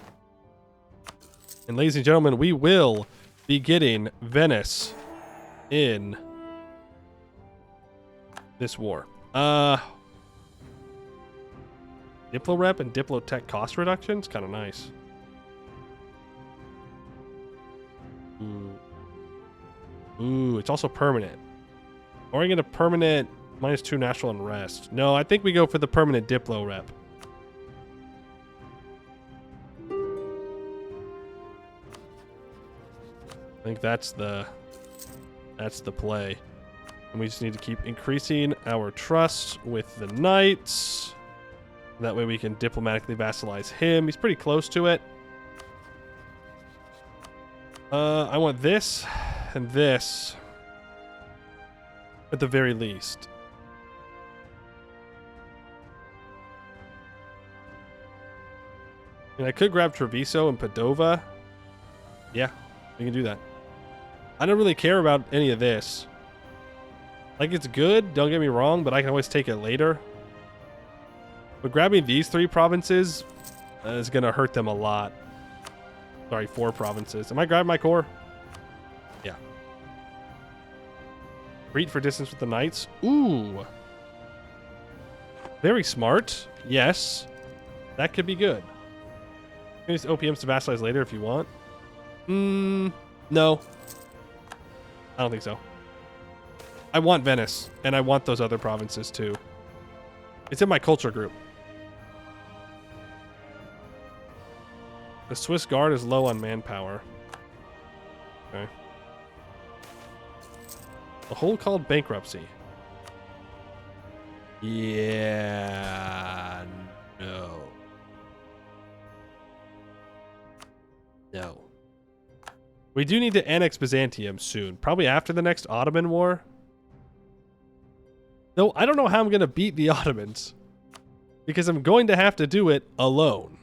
And ladies and gentlemen, we will be getting Venice in this war. Diplo rep and Diplo tech cost reductions, kind of nice. Ooh, it's also permanent. Or are you going to permanent -2 national unrest? No, I think we go for the permanent Diplo rep. I think that's the play. And we just need to keep increasing our trust with the knights. That way we can diplomatically vassalize him. He's pretty close to it. I want this and this at the very least. And I could grab Treviso and Padova. Yeah, we can do that. I don't really care about any of this. Like, it's good, don't get me wrong, but I can always take it later. But grabbing these 3 provinces is going to hurt them a lot. Sorry, 4 provinces. Am I grabbing my core? Yeah. Greet for distance with the knights. Ooh. Very smart. Yes. That could be good. Use OPMs to vassalize later if you want. No. I don't think so. I want Venice, and I want those other provinces too. It's in my culture group. The Swiss Guard is low on manpower. Okay. A hold called bankruptcy. Yeah. No. No. We do need to annex Byzantium soon. Probably after the next Ottoman War. Though I don't know how I'm going to beat the Ottomans. Because I'm going to have to do it alone.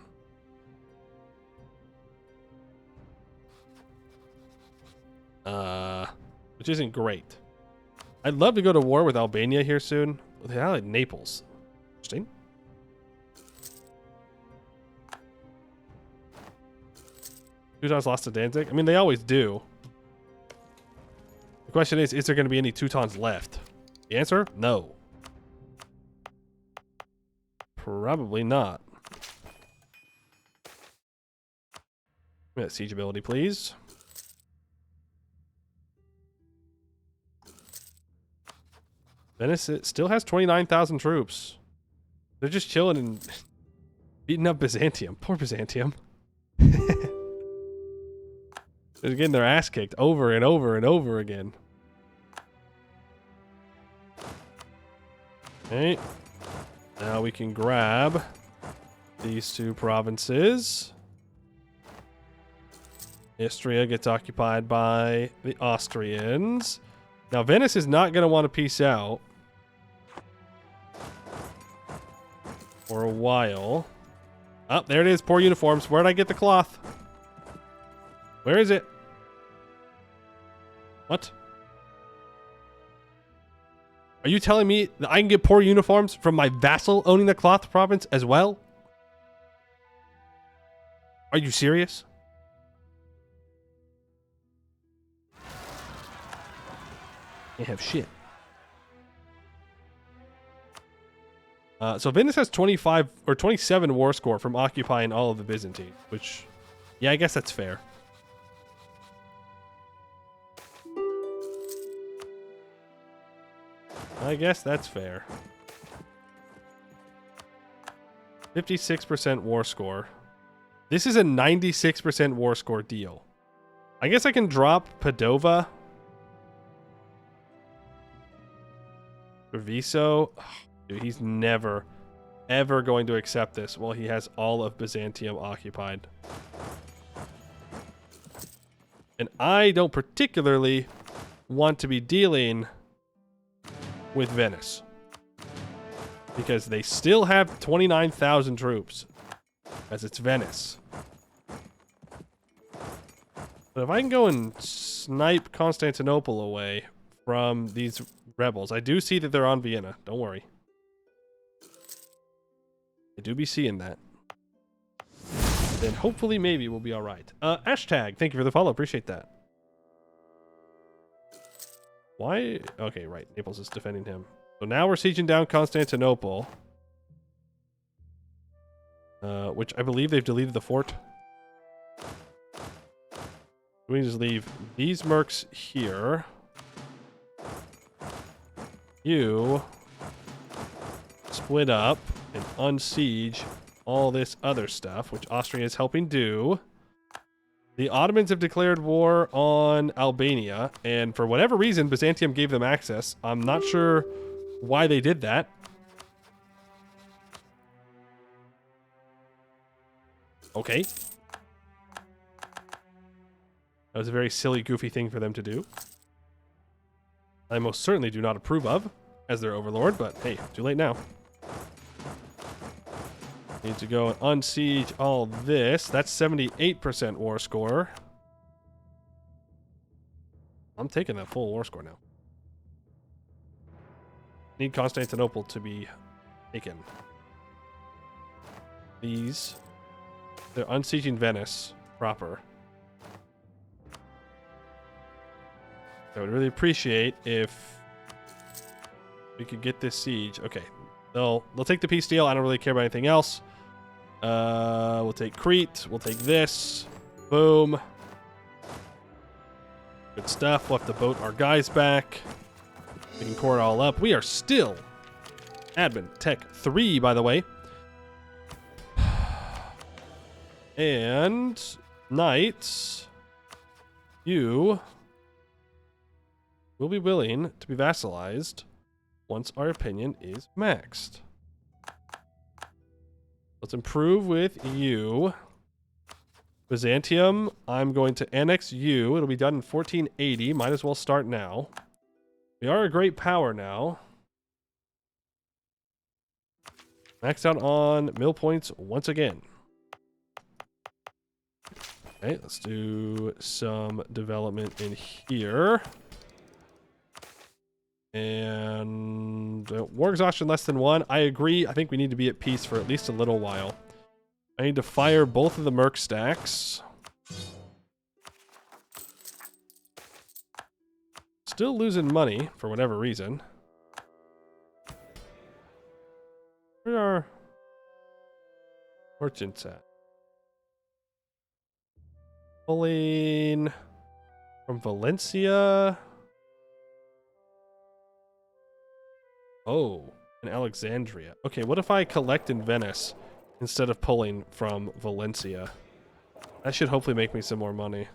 Which isn't great. I'd love to go to war with Albania here soon. They allied Naples. Interesting. Teutons lost to Danzig? I mean, they always do. The question is there going to be any Teutons left? The answer? No. Probably not. Siege ability, please. Venice still has 29,000 troops. They're just chilling and beating up Byzantium. Poor Byzantium. They're getting their ass kicked over and over and over again. Okay. Now we can grab these 2 provinces. Istria gets occupied by the Austrians. Now Venice is not going to want to peace out for a while. Oh, there it is. Poor uniforms. Where did I get the cloth? Where is it? What? Are you telling me that I can get poor uniforms from my vassal owning the cloth province as well? Are you serious? Can't have shit. So Venice has 25 or 27 war score from occupying all of the Byzantine, which, yeah, I guess that's fair. I guess that's fair. 56% war score. This is a 96% war score deal. I guess I can drop Padova. Treviso. Oh, dude, he's never, ever going to accept this while he has all of Byzantium occupied. And I don't particularly want to be dealing with Venice. Because they still have 29,000 troops. As it's Venice. But if I can go and snipe Constantinople away from these rebels. I do see that they're on Vienna. Don't worry. I do be seeing that. Then hopefully maybe we'll be alright. Hashtag, thank you for the follow. Appreciate that. Why? Okay, right. Naples is defending him. So now we're sieging down Constantinople. Which I believe they've deleted the fort. We just leave these mercs here. You split up and unsiege all this other stuff, which Austria is helping do. The Ottomans have declared war on Albania, and for whatever reason, Byzantium gave them access. I'm not sure why they did that. Okay. That was a very silly, goofy thing for them to do. I most certainly do not approve of as their overlord, but hey, too late now. Need to go and unsiege all this. That's 78% war score. I'm taking that full war score now. Need Constantinople to be taken. These. They're unsieging Venice proper. I would really appreciate if we could get this siege. Okay. They'll take the peace deal. I don't really care about anything else. We'll take Crete. We'll take this. Boom. Good stuff. We'll have to boat our guys back. We can core it all up. We are still admin tech 3, by the way. And knights, you will be willing to be vassalized once our opinion is maxed. Let's improve with you. Byzantium, I'm going to annex you. It'll be done in 1480. Might as well start now. We are a great power now. Maxed out on mill points once again. Okay, let's do some development in here. And war exhaustion less than 1. I agree. I think we need to be at peace for at least a little while. I need to fire both of the merc stacks. Still losing money for whatever reason. Where are merchants at? Pulling from Valencia. Oh, in Alexandria. Okay, what if I collect in Venice instead of pulling from Valencia? That should hopefully make me some more money.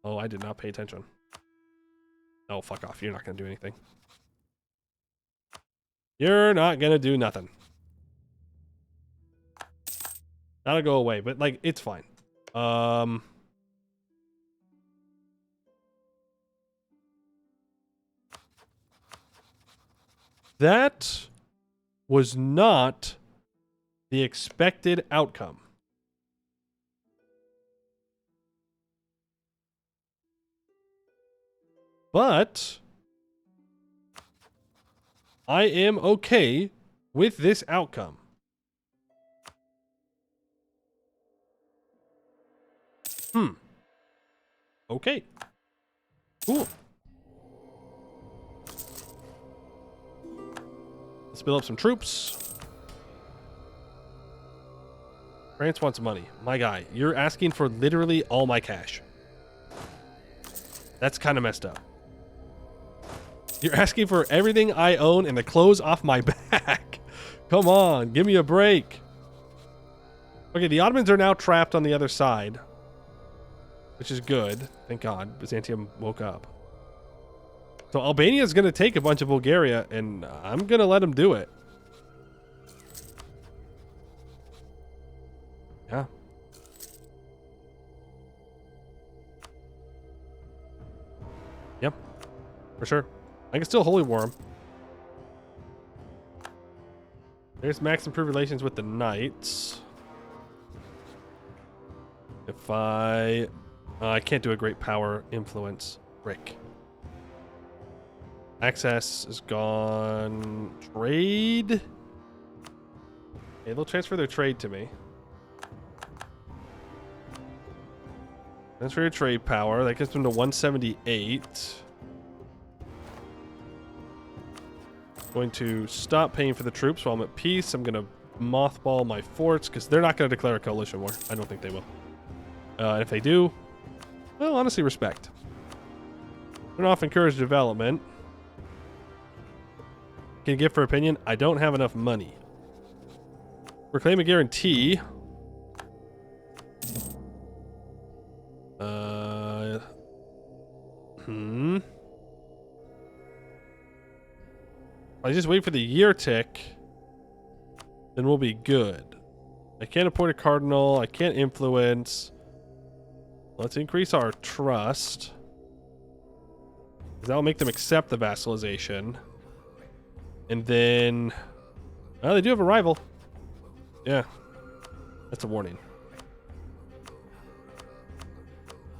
Oh, I did not pay attention. Oh, fuck off. You're not going to do anything. You're not going to do nothing. That'll go away, but, like, it's fine. That was not the expected outcome. But I am okay with this outcome. Okay. Cool. Let's build up some troops. France wants money. My guy, you're asking for literally all my cash. That's kind of messed up. You're asking for everything I own and the clothes off my back. Come on, give me a break. Okay, the Ottomans are now trapped on the other side, which is good. Thank God Byzantium woke up. So Albania is going to take a bunch of Bulgaria, and I'm going to let them do it. Yeah. Yep. For sure. I can still holy war him. There's max improved relations with the knights. If I can't do a great power influence. Rick. Access is gone. Trade. Okay, they'll transfer their trade to me. Transfer your trade power. That gets them to 178. Going to stop paying for the troops while I'm at peace. I'm going to mothball my forts because they're not going to declare a coalition war. I don't think they will. And if they do, well, honestly, respect. Turn off encourage development. Can give for opinion. I don't have enough money. Proclaim a guarantee. I just wait for the year tick, then we'll be good. I can't appoint a cardinal. I can't influence. Let's increase our trust. That'll make them accept the vassalization. And then... oh, they do have a rival. Yeah. That's a warning.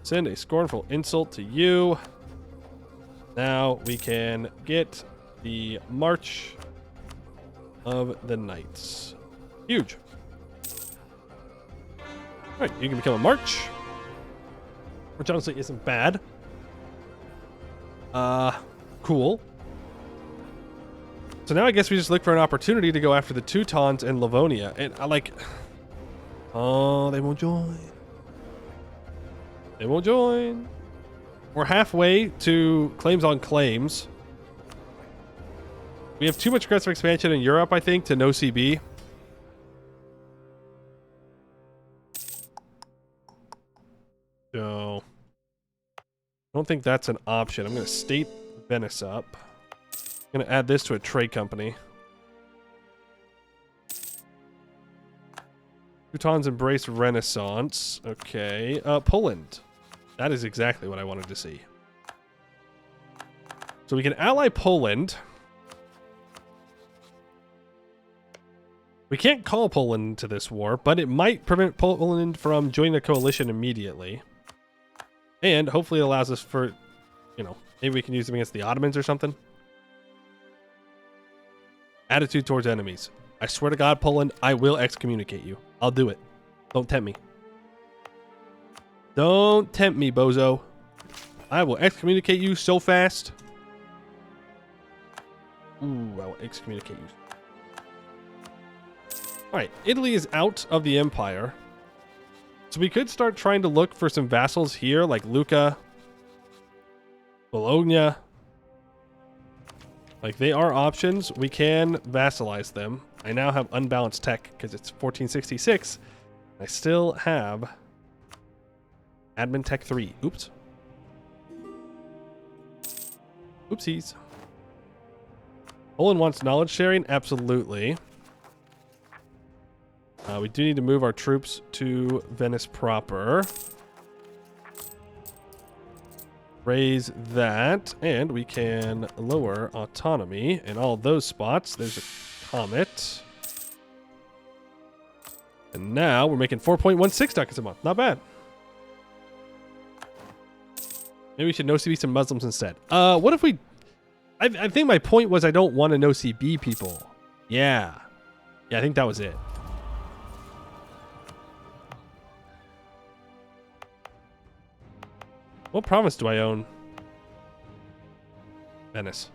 Send a scornful insult to you. Now we can get the March of the Knights. Huge. Alright, you can become a March. Which honestly isn't bad. Cool. So now I guess we just look for an opportunity to go after the Teutons and Livonia. And I like... oh, they won't join. They won't join. We're halfway to claims on claims. We have too much aggressive expansion in Europe, I think, to no CB. So... I don't think that's an option. I'm going to state Venice up. I'm going to add this to a trade company. Teutons embrace Renaissance. Okay. Poland. That is exactly what I wanted to see. So we can ally Poland. We can't call Poland to this war, but it might prevent Poland from joining a coalition immediately. And hopefully it allows us for, you know, maybe we can use them against the Ottomans or something. Attitude towards enemies. I swear to God, Poland, I will excommunicate you. I'll do it. Don't tempt me. Don't tempt me, bozo. I will excommunicate you so fast. Ooh, I will excommunicate you. Alright, Italy is out of the empire. So we could start trying to look for some vassals here, like Lucca, Bologna. Like, they are options. We can vassalize them. I now have unbalanced tech because it's 1466. I still have admin tech 3. Oops. Oopsies. Poland wants knowledge sharing? Absolutely. We do need to move our troops to Venice proper. Raise that, and we can lower autonomy in all those spots. There's a comet. And now we're making 4.16 ducats a month. Not bad. Maybe we should no-CB some Muslims instead. What if we... I think my point was I don't want to no-CB people. Yeah. Yeah, I think that was it. What province do I own? Venice.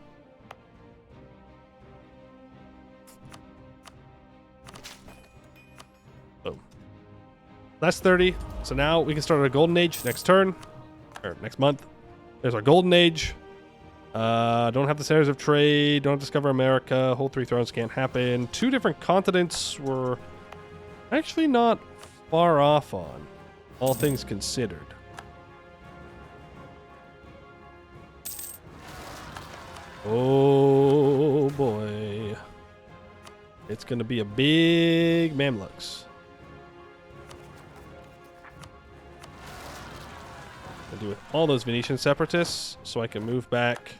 Boom. That's 30. So now we can start our golden age next turn. Or next month. There's our golden age. Don't have the centers of trade. Don't discover America. Hold 3 thrones can't happen. 2 different continents were actually not far off on, all things considered. Oh boy. It's gonna be a big Mamluks. I'll do with all those Venetian separatists so I can move back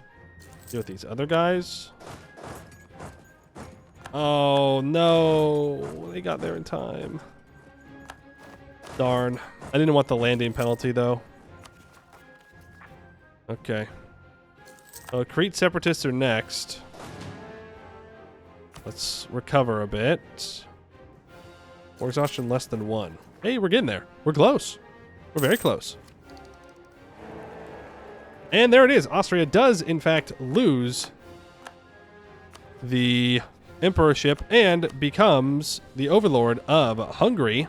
Deal with these other guys. Oh, no. They got there in time. Darn. I didn't want the landing penalty, though. Okay. Oh, Crete Separatists are next. Let's recover a bit. War exhaustion less than 1. Hey, we're getting there. We're close. We're very close. And there it is. Austria does, in fact, lose the emperorship and becomes the overlord of Hungary.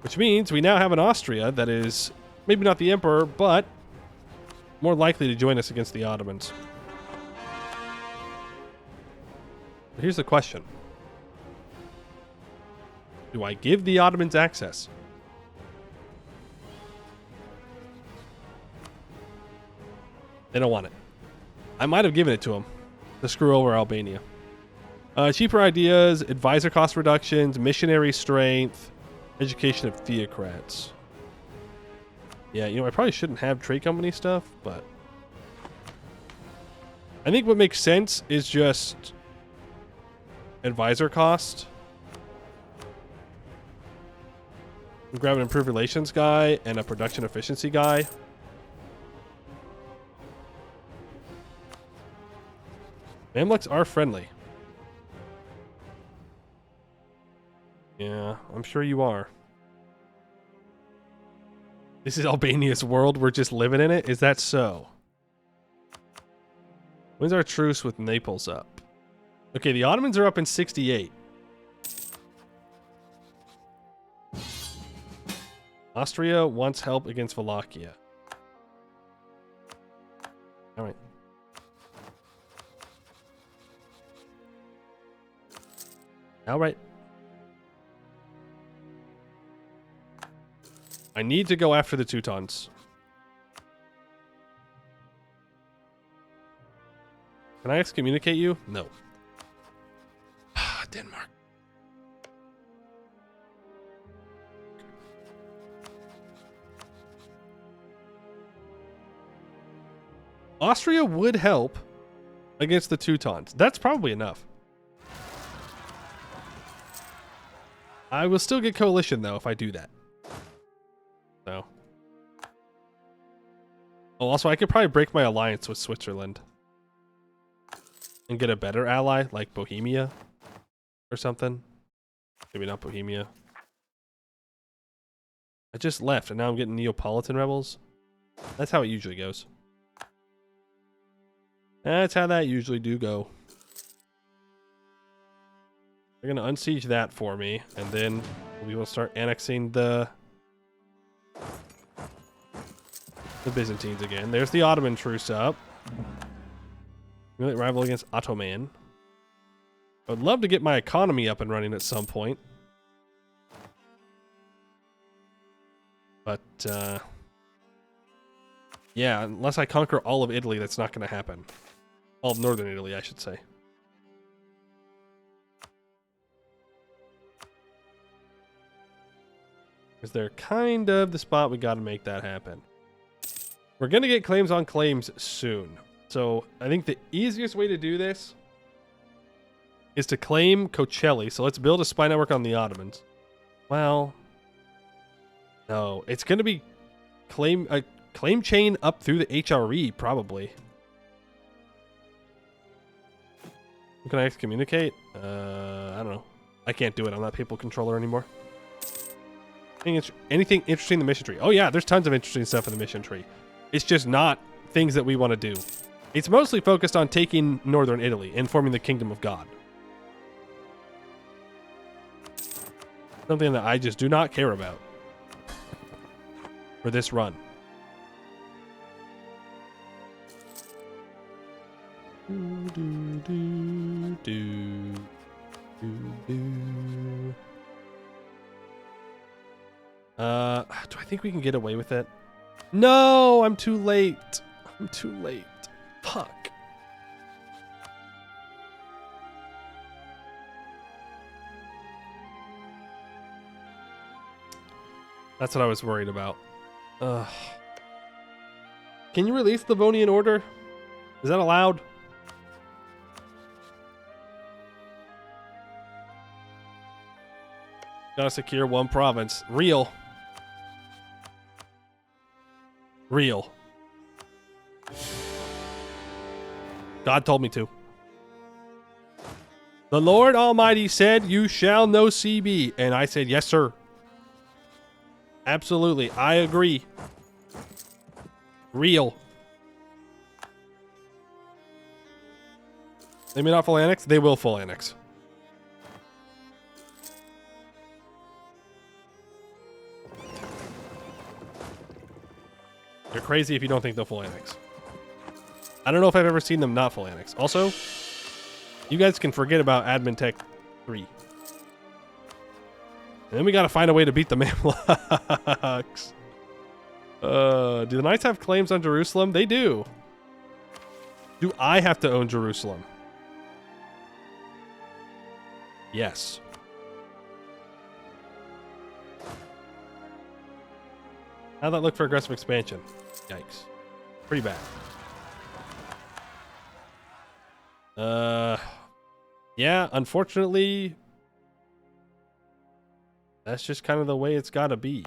Which means we now have an Austria that is maybe not the emperor, but more likely to join us against the Ottomans. But here's the question. Do I give the Ottomans access? They don't want it. I might have given it to them to screw over Albania. Cheaper ideas, advisor cost reductions, missionary strength, education of theocrats. Yeah, you know, I probably shouldn't have trade company stuff, but I think what makes sense is just advisor cost. We'll grab an improved relations guy and a production efficiency guy. Mamluks are friendly. Yeah, I'm sure you are. This is Albania's world. We're just living in it. Is that so? When's our truce with Naples up? Okay, the Ottomans are up in 68. Austria wants help against Wallachia. All right. All right. I need to go after the Teutons. Can I excommunicate you? No. Denmark. Austria would help against the Teutons. That's probably enough. I will still get coalition, though, if I do that. So. Oh, also, I could probably break my alliance with Switzerland. And get a better ally, like Bohemia. Or something. Maybe not Bohemia. I just left, and now I'm getting Neapolitan rebels. That's how it usually goes. That's how that usually do go. They're going to unsiege that for me, and then we will start annexing the Byzantines again. There's the Ottoman truce up. Rival against Ottoman. I would love to get my economy up and running at some point. But, yeah, unless I conquer all of Italy, that's not going to happen. All of northern Italy, I should say. Because they're kind of the spot we got to make that happen. We're going to get claims on claims soon. So I think the easiest way to do this is to claim Cocelli. So let's build a spy network on the Ottomans. Well, no, it's going to be a claim chain up through the HRE, probably. Can I excommunicate? I don't know. I can't do it. I'm not people controller anymore. Anything interesting in the mission tree? Oh yeah, there's tons of interesting stuff in the mission tree. It's just not things that we want to do. It's mostly focused on taking northern Italy and forming the Kingdom of God. Something that I just do not care about for this run. Do I think we can get away with it? No, I'm too late. I'm too late. Fuck. That's what I was worried about. Can you release the Livonian order? Is that allowed? Gotta secure one province. Real. Real. God told me to. The Lord Almighty said, you shall know CB. And I said, yes, sir. Absolutely. I agree. Real. They may not full annex. They will full annex. You're crazy if you don't think they'll full annex. I don't know if I've ever seen them not full annex. Also, you guys can forget about Admin Tech 3. And then we gotta find a way to beat the Mamluks. Do the Knights have claims on Jerusalem? They do. Do I have to own Jerusalem? Yes. How'd that look for aggressive expansion? Yikes. Pretty bad. Yeah, unfortunately, that's just kind of the way it's gotta be.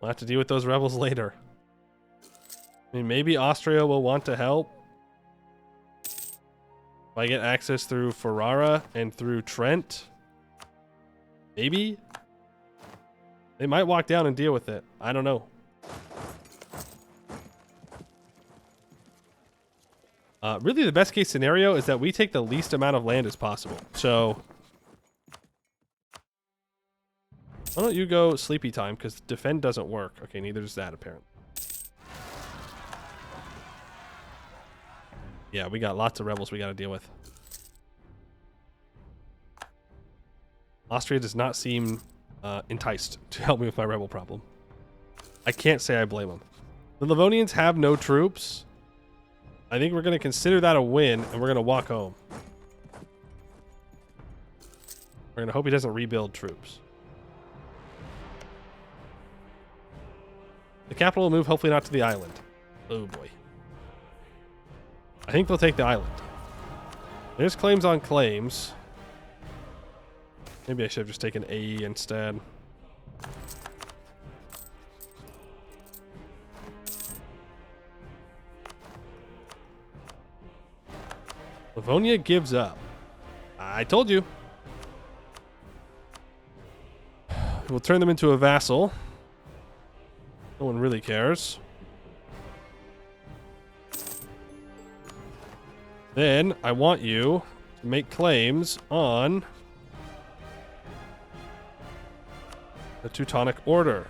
We'll have to deal with those rebels later. I mean, maybe Austria will want to help. If I get access through Ferrara and through Trent. Maybe. They might walk down and deal with it. I don't know. Really, the best case scenario is that we take the least amount of land as possible. So, why don't you go sleepy time? Because defend doesn't work. Okay, neither does that, apparently. Yeah, we got lots of rebels we got to deal with. Austria does not seem enticed to help me with my rebel problem. I can't say I blame them. The Livonians have no troops. I think we're going to consider that a win, and we're going to walk home. We're going to hope he doesn't rebuild troops. The capital will move, hopefully not to the island. Oh boy. I think they'll take the island. There's claims on claims. Maybe I should have just taken AE instead. Livonia gives up. I told you. We'll turn them into a vassal. No one really cares. Then I want you to make claims on the Teutonic Order.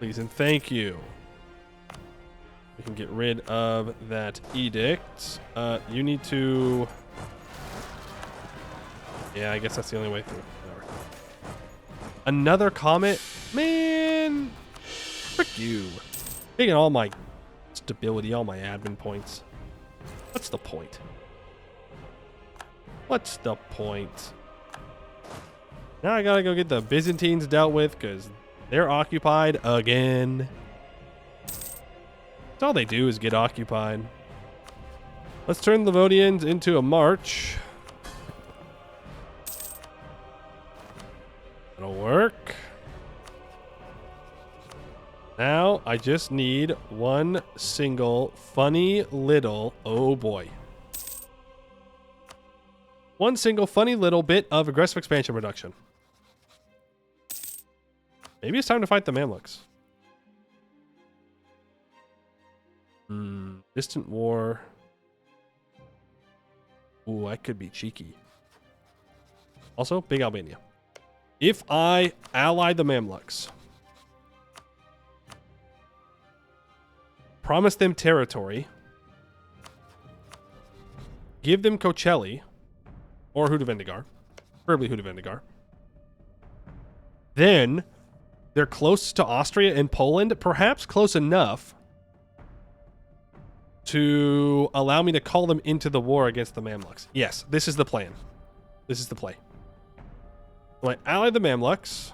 Please and thank you. We can get rid of that edict. You need to... Yeah, I guess that's the only way through. Whatever. Another comet? Man! Frick you. Taking all my stability, all my admin points. What's the point? What's the point? Now I gotta go get the Byzantines dealt with because they're occupied again. That's all they do is get occupied. Let's turn the Livonians into a march. That'll work. Now I just need one single funny little... Oh boy. One single funny little bit of aggressive expansion reduction. Maybe it's time to fight the Mamluks. Distant war. Ooh, I could be cheeky. Also, Big Albania. If I ally the Mamluks, promise them territory, give them Kocelli, or Hudavendigar, preferably Hudavendigar, then they're close to Austria and Poland, perhaps close enough to allow me to call them into the war against the Mamluks. Yes, this is the plan. This is the play. So I ally the Mamluks.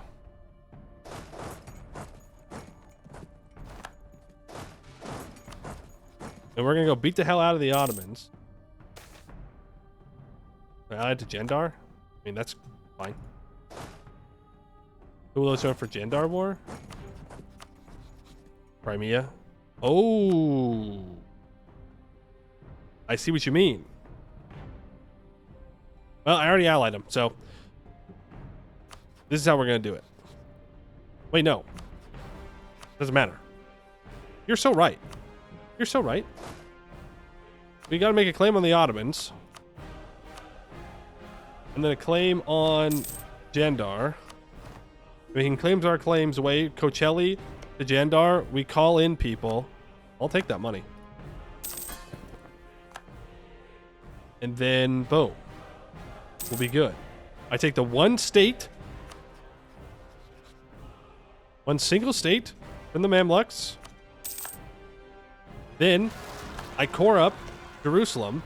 And we're going to go beat the hell out of the Ottomans. Allied to Gendar? I mean, that's fine. Who will join for Gendar War? Crimea. Oh. I see what you mean. Well, I already allied him, so this is how we're going to do it. Wait, no. Doesn't matter. You're so right. You're so right. We got to make a claim on the Ottomans. And then a claim on Gendar. We can claim our claims away. Cocelli to Gendar. We call in people. I'll take that money. And then, boom. We'll be good. I take the one state. One single state from the Mamluks. Then, I core up Jerusalem.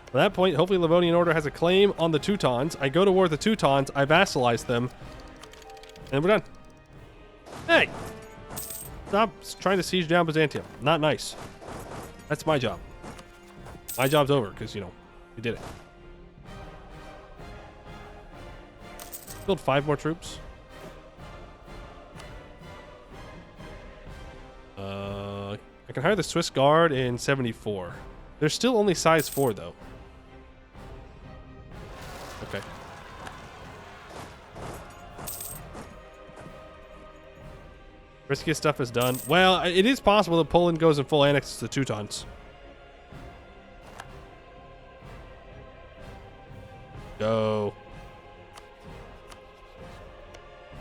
At that point, hopefully Livonian Order has a claim on the Teutons. I go to war with the Teutons. I vassalize them. And we're done. Hey! Stop trying to siege down Byzantium. Not nice. That's my job. My job's over because, you know, we did it. Build 5 more troops. I can hire the Swiss Guard in 74. They're still only size 4, though. Okay. Riskiest stuff is done. Well, it is possible that Poland goes in full annex to the Teutons. Go.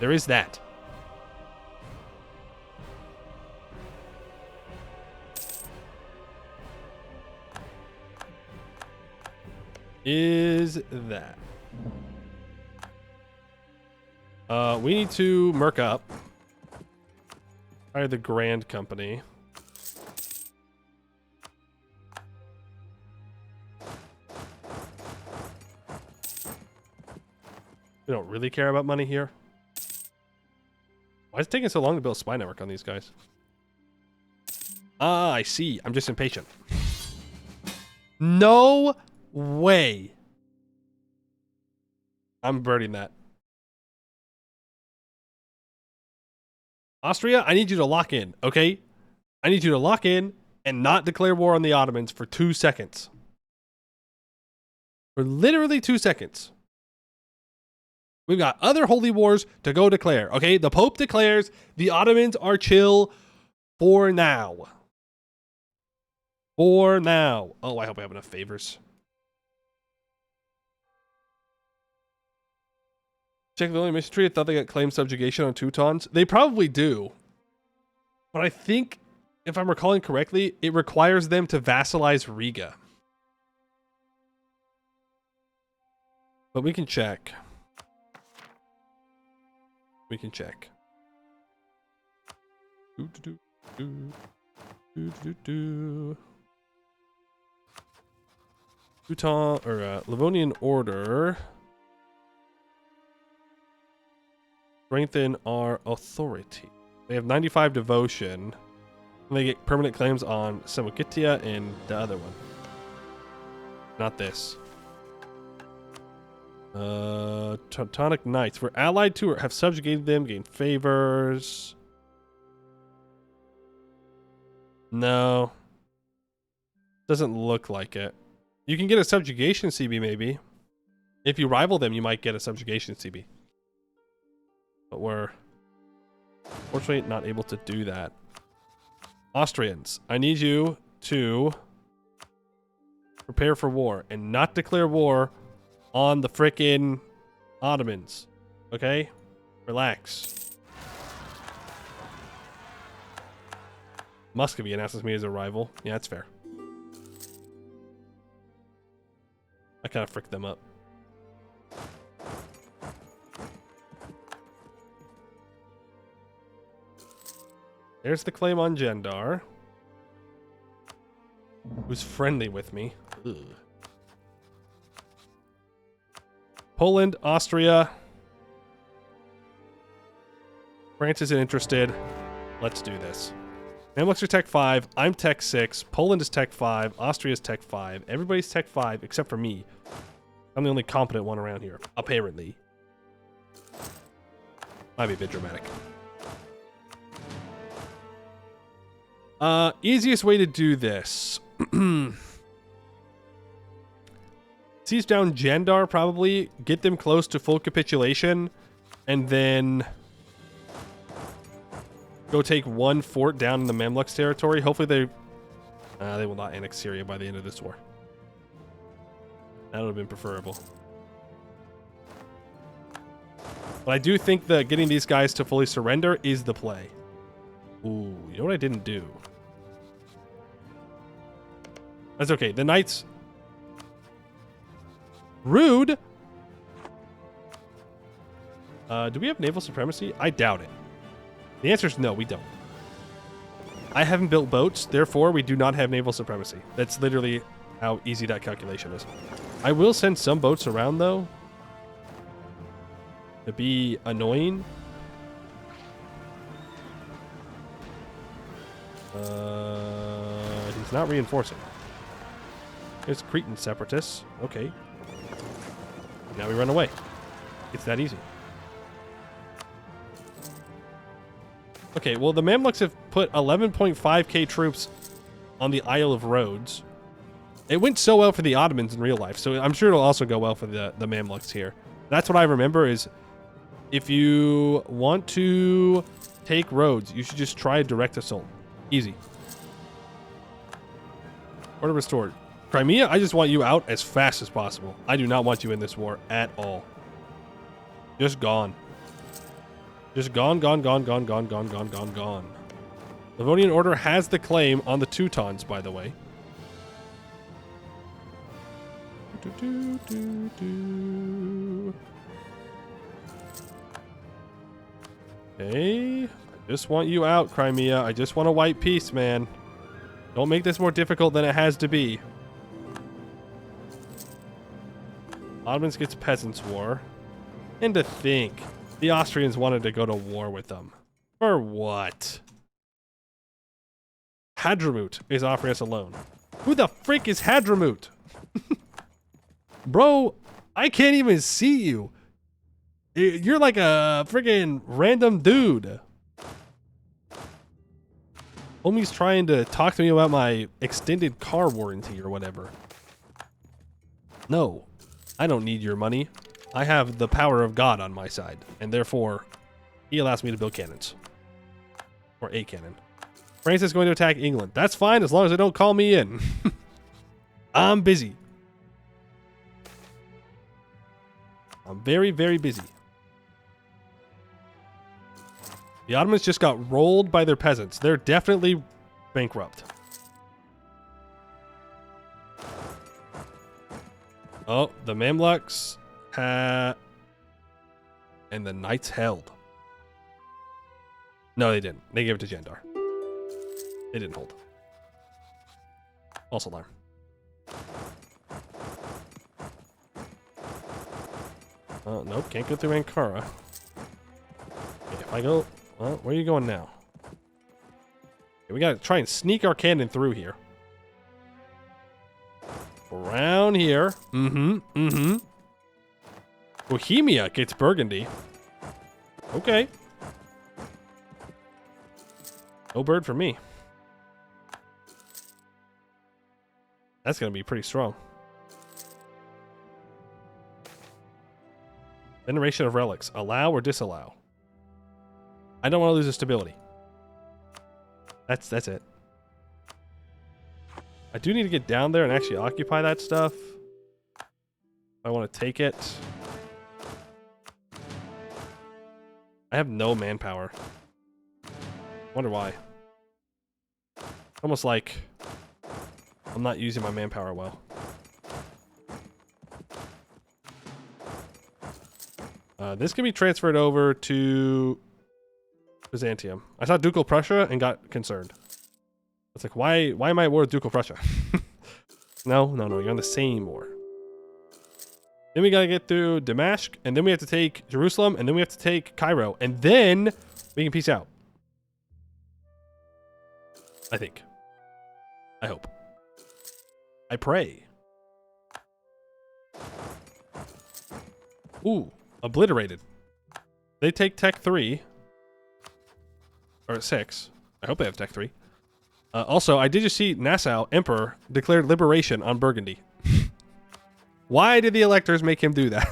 There is that. Is that. We need to merc up. Hire the Grand Company. We don't really care about money here. Why is it taking so long to build a spy network on these guys? Ah, I see. I'm just impatient. No way. I'm birding that. Austria, I need you to lock in, okay? I need you to lock in and not declare war on the Ottomans for 2 seconds. For literally 2 seconds. We've got other holy wars to go declare, okay? The Pope declares the Ottomans are chill for now. For now. Oh, I hope I have enough favors. Check the only mission tree. I thought they got claim subjugation on Teutons. They probably do. But I think, if I'm recalling correctly, it requires them to vassalize Riga. But we can check. We can check. Teuton or Livonian Order. Strengthen our authority. They have 95 devotion. And they get permanent claims on Samogitia and the other one. Not this. Teutonic Knights. We're allied to or have subjugated them, gain favors. No. Doesn't look like it. You can get a subjugation CB maybe. If you rival them, you might get a subjugation CB. But we're fortunately not able to do that. Austrians, I need you to prepare for war and not declare war on the frickin' Ottomans. Okay? Relax. Muscovy announces me as a rival. Yeah, that's fair. I kind of fricked them up. There's the claim on Gendar. Who's friendly with me. Ugh. Poland, Austria. France isn't interested. Let's do this. Mamluks are Tech 5. I'm Tech 6. Poland is Tech 5. Austria is Tech 5. Everybody's Tech 5 except for me. I'm the only competent one around here, apparently. Might be a bit dramatic. Easiest way to do this. Seize down Jandar, probably. Get them close to full capitulation. And then go take one fort down in the Mamluks territory. Hopefully they will not annex Syria by the end of this war. That would have been preferable. But I do think that getting these guys to fully surrender is the play. Ooh, you know what I didn't do? That's okay. The knights... Rude! Do we have naval supremacy? I doubt it. The answer is no, we don't. I haven't built boats, therefore we do not have naval supremacy. That's literally how easy that calculation is. I will send some boats around, though, to be annoying. He's not reinforcing. There's Cretan separatists. Okay. Now we run away. It's that easy. Okay, well, the Mamluks have put 11.5k troops on the Isle of Rhodes. It went so well for the Ottomans in real life, so I'm sure it'll also go well for the Mamluks here. That's what I remember is if you want to take Rhodes, you should just try a direct assault. Easy. Order restored. Crimea, I just want you out as fast as possible. I do not want you in this war at all. Just gone. Just gone, gone, gone, gone, gone, gone, gone, gone, gone. Livonian Order has the claim on the Teutons, by the way. Okay. I just want you out, Crimea. I just want a white peace, man. Don't make this more difficult than it has to be. Ottomans gets Peasants' War. And to think, the Austrians wanted to go to war with them. For what? Hadramut is offering us a loan. Who the frick is Hadramut? Bro, I can't even see you. You're like a friggin' random dude. Homie's trying to talk to me about my extended car warranty or whatever. No, I don't need your money. I have the power of God on my side, and therefore, he allows me to build cannons. Or a cannon. France is going to attack England. That's fine as long as they don't call me in. I'm busy. I'm very, very busy. The Ottomans just got rolled by their peasants. They're definitely bankrupt. Oh, the Mamluks and the Knights held. No, they didn't. They gave it to Jandar. They didn't hold. False alarm. Oh, nope, can't go through Ankara. Okay, if I go... Well, where are you going now? Okay, we gotta try and sneak our cannon through here. Around here. Bohemia gets Burgundy. Okay. No bird for me. That's gonna be pretty strong. Veneration of relics. Allow or disallow? I don't want to lose the stability. That's it. I do need to get down there and actually occupy that stuff. I want to take it. I have no manpower. Wonder why. Almost like I'm not using my manpower well. This can be transferred over to Byzantium. I saw Ducal Prussia and got concerned. It's like, why am I at war with Ducal Prussia? No, you're on the same war. Then we gotta get through Damascus, and then we have to take Jerusalem, and then we have to take Cairo, and then we can peace out. I think. I hope. I pray. Ooh, obliterated. They take Tech 3. Or 6. I hope they have Tech 3. Also, I did just see Nassau, Emperor, declared liberation on Burgundy. Why did the electors make him do that?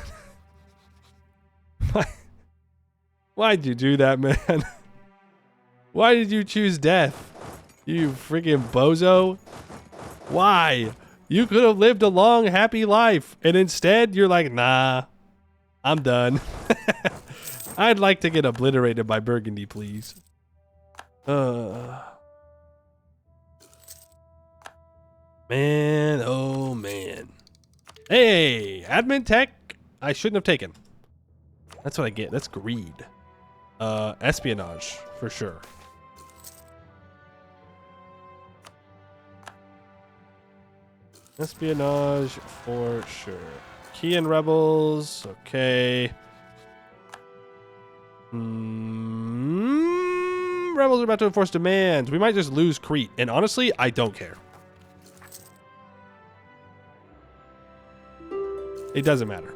Why'd you do that, man? Why did you choose death? You freaking bozo. Why? You could have lived a long, happy life. And instead, you're like, nah, I'm done. I'd like to get obliterated by Burgundy, please. Man, oh man. Hey, admin tech, I shouldn't have taken. That's what I get. That's greed. Espionage, for sure. Espionage, for sure. Key rebels, okay. Rebels are about to enforce demands. We might just lose Crete. And honestly, I don't care. It doesn't matter.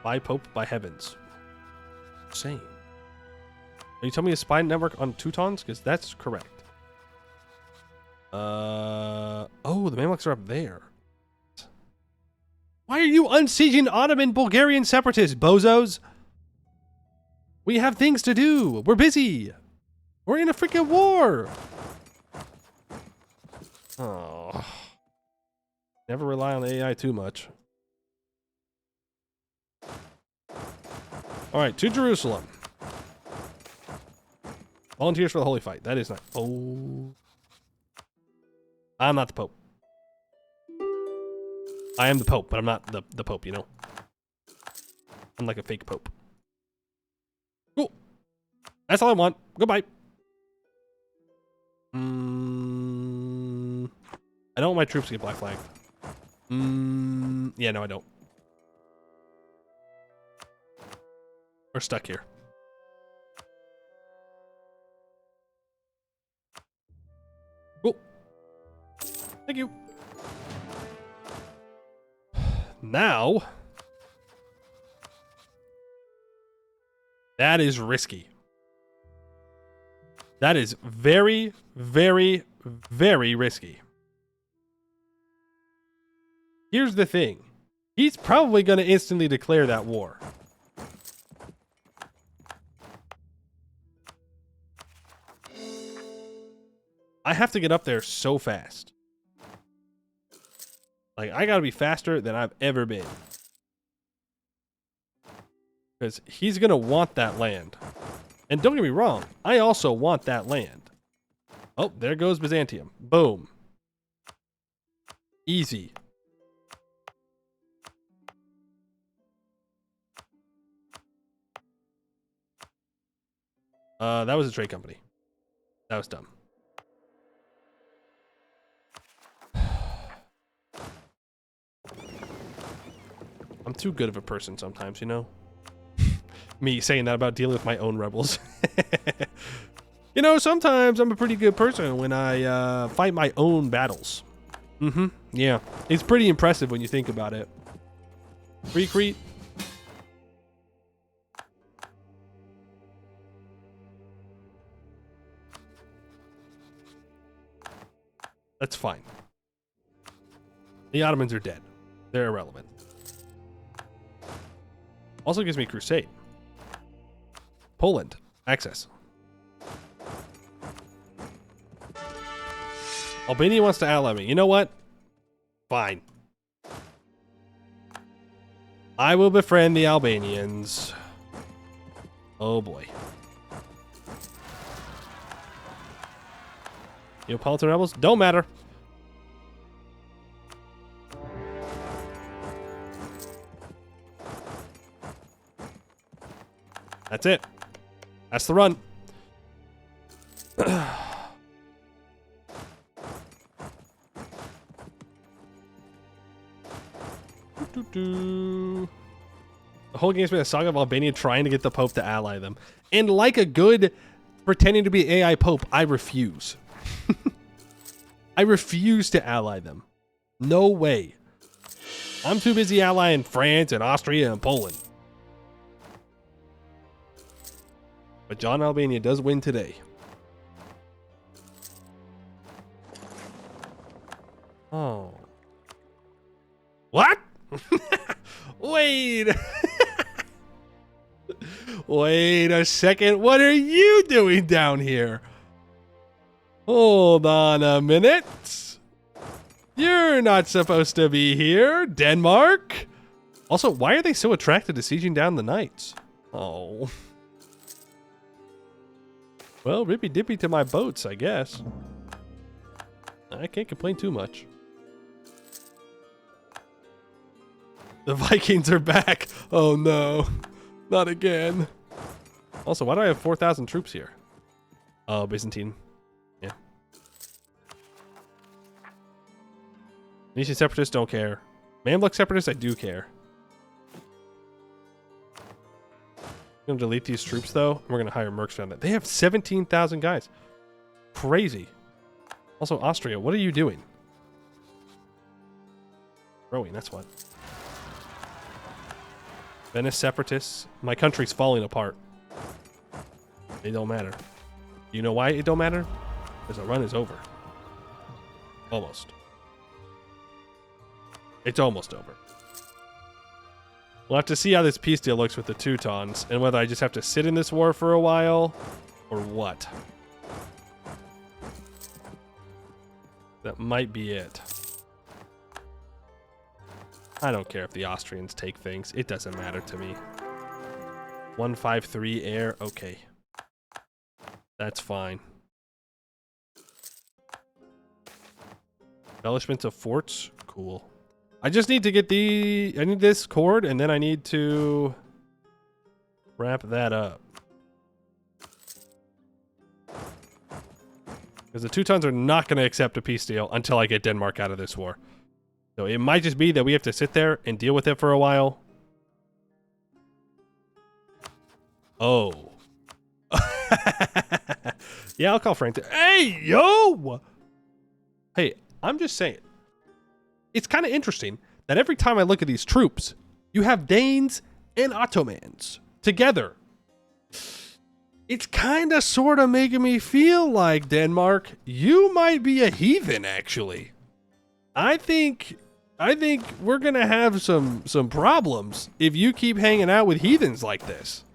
By Pope, by heavens. Insane. Are you telling me a spy network on Teutons? Because that's correct. Oh, the Mamluks are up there. Why are you unsieging Ottoman Bulgarian separatists, bozos? We have things to do. We're busy. We're in a freaking war. Oh. Never rely on the AI too much. All right, to Jerusalem. Volunteers for the Holy Fight. That is not. Oh. I'm not the Pope. I am the Pope, but I'm not the Pope, you know? I'm like a fake Pope. Cool. That's all I want. Goodbye. I don't want my troops to get black flagged. Yeah, no, I don't. We're stuck here. Cool. Thank you. Now, that is risky. That is very, very, very risky. Here's the thing. He's probably going to instantly declare that war. I have to get up there so fast. Like, I gotta be faster than I've ever been. Because he's gonna want that land. And don't get me wrong, I also want that land. Oh, there goes Byzantium. Boom. Easy. That was a trade company. That was dumb. I'm too good of a person sometimes, you know? Me saying that about dealing with my own rebels. You know, sometimes I'm a pretty good person when I fight my own battles. Yeah. It's pretty impressive when you think about it. Free Crete. That's fine. The Ottomans are dead. They're irrelevant. Also gives me Crusade. Poland. Access. Albania wants to ally me. You know what? Fine. I will befriend the Albanians. Oh boy. Neapolitan rebels? Don't matter. That's it. That's the run. The whole game's been a saga of Albania trying to get the Pope to ally them. And like a good pretending to be AI Pope. I refuse. I refuse to ally them. No way. I'm too busy allying France and Austria and Poland. But John Albania does win today. Oh. What? Wait. Wait a second. What are you doing down here? Hold on a minute. You're not supposed to be here, Denmark. Also, why are they so attracted to sieging down the knights? Oh. Well, rippy dippy to my boats, I guess. I can't complain too much. The Vikings are back. Oh no. Not again. Also, why do I have 4,000 troops here? Oh, Byzantine. Yeah. Venetian separatists don't care. Mamluk separatists, I do care. I'm gonna delete these troops though, and we're gonna hire mercs around it. They have 17,000 guys. Crazy. Also, Austria, what are you doing? Growing, that's what. Venice separatists. My country's falling apart. It don't matter. You know why it don't matter? Because the run is over. Almost. It's almost over. We'll have to see how this peace deal looks with the Teutons, and whether I just have to sit in this war for a while, or what. That might be it. I don't care if the Austrians take things. It doesn't matter to me. 153 air. Okay. That's fine. Embellishments of forts. Cool. I just need to get I need this cord, and then I need to wrap that up. Because the Teutons are not going to accept a peace deal until I get Denmark out of this war. So it might just be that we have to sit there and deal with it for a while. Oh. Yeah, I'll call Frank. Hey, yo! Hey, I'm just saying. It's kind of interesting that every time I look at these troops, you have Danes and Ottomans together. It's kind of sort of making me feel like, Denmark, you might be a heathen, actually. I think we're going to have some problems if you keep hanging out with heathens like this.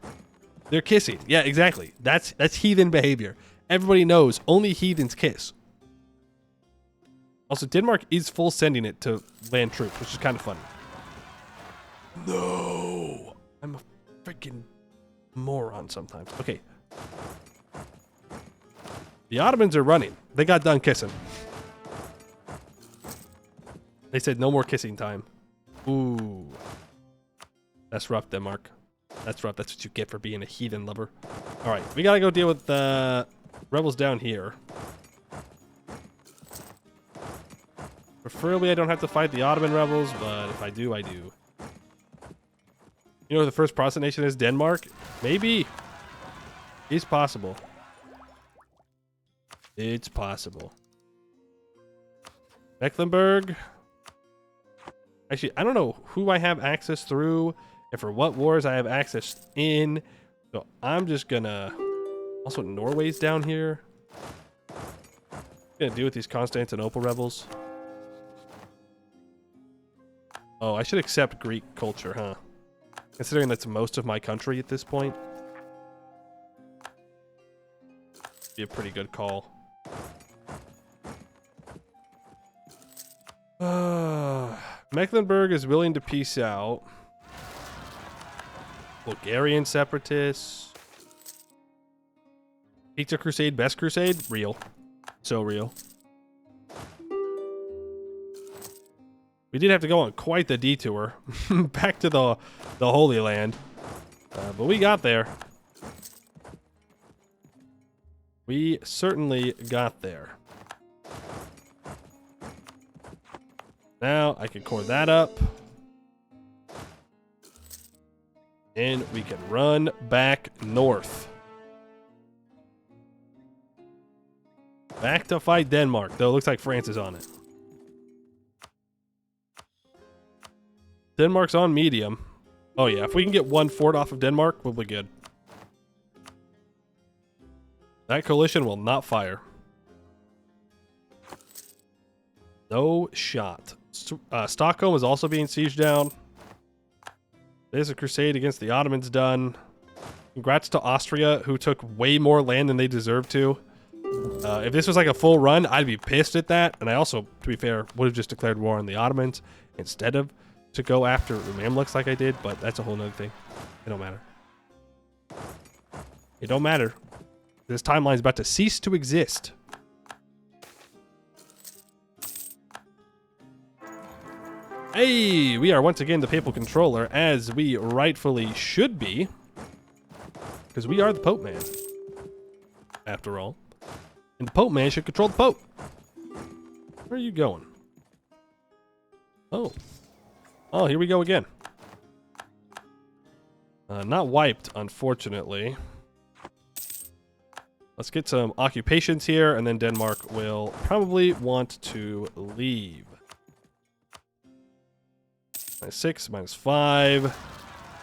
They're kissing. Yeah, exactly. That's heathen behavior. Everybody knows only heathens kiss. Also, Denmark is full sending it to land troops, which is kind of funny. No! I'm a freaking moron sometimes. Okay. The Ottomans are running. They got done kissing. They said no more kissing time. Ooh. That's rough, Denmark. That's rough. That's what you get for being a heathen lover. Alright, we gotta go deal with the rebels down here. Preferably I don't have to fight the Ottoman rebels, but if I do, I do. You know who the first Protestant nation is? Denmark? Maybe. It's possible. It's possible. Mecklenburg. Actually, I don't know who I have access through and for what wars I have access in. So I'm just gonna... Also, Norway's down here. Gonna deal with these Constantinople rebels. Oh, I should accept Greek culture, huh? Considering that's most of my country at this point. Be a pretty good call. Mecklenburg is willing to peace out. Bulgarian separatists. Pizza Crusade, best crusade? Real. So real. We did have to go on quite the detour. Back to the Holy Land. But we got there. We certainly got there. Now I can core that up. And we can run back north. Back to fight Denmark, though it looks like France is on it. Denmark's on medium. Oh yeah, if we can get one fort off of Denmark, we'll be good. That coalition will not fire. No shot. Stockholm is also being sieged down. There's a crusade against the Ottomans done. Congrats to Austria, who took way more land than they deserved to. If this was like a full run, I'd be pissed at that. And I also, to be fair, would have just declared war on the Ottomans instead of to go after the Mamluks like I did. But that's a whole nother thing. It don't matter. It don't matter. This timeline is about to cease to exist. Hey, we are once again the papal controller, as we rightfully should be. Because we are the Pope Man, after all. And the Pope Man should control the Pope. Where are you going? Oh. Oh, here we go again. Not wiped, unfortunately. Let's get some occupations here, and then Denmark will probably want to leave. -6, -5,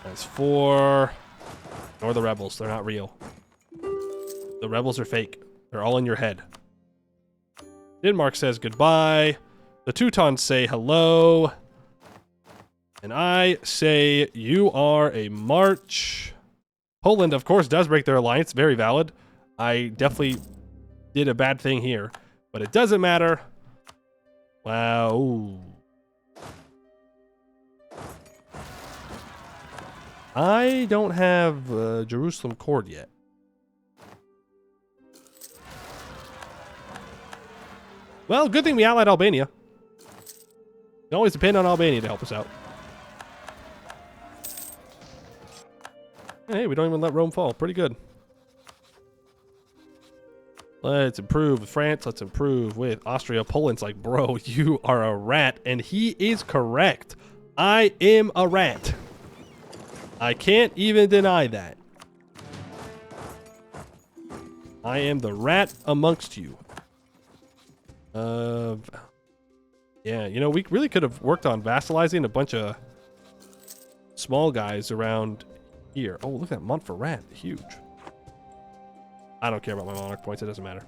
-4. Ignore the rebels. They're not real. The rebels are fake. They're all in your head. Denmark says goodbye. The Teutons say hello. And I say you are a march. Poland, of course, does break their alliance. Very valid. I definitely did a bad thing here. But it doesn't matter. Wow. Ooh. I don't have Jerusalem Cord yet. Well, good thing we allied Albania. We always depend on Albania to help us out. Hey, we don't even let Rome fall. Pretty good. Let's improve with France. Let's improve with Austria. Poland's like, bro, you are a rat. And he is correct. I am a rat. I can't even deny that. I am the rat amongst you. Yeah, you know, we really could have worked on vassalizing a bunch of small guys around here. Oh, look at that Montferrat. Huge. I don't care about my monarch points. It doesn't matter.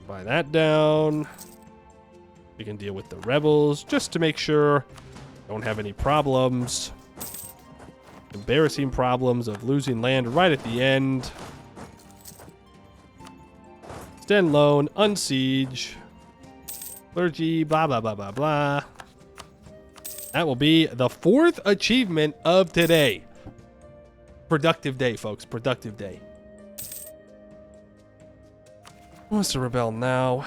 Buy that down. We can deal with the rebels just to make sure don't have any problems. Embarrassing problems of losing land right at the end. Extend loan, unsiege, clergy, blah, blah, blah, blah, blah. That will be the 4th achievement of today. Productive day, folks. Productive day. Who wants to rebel now?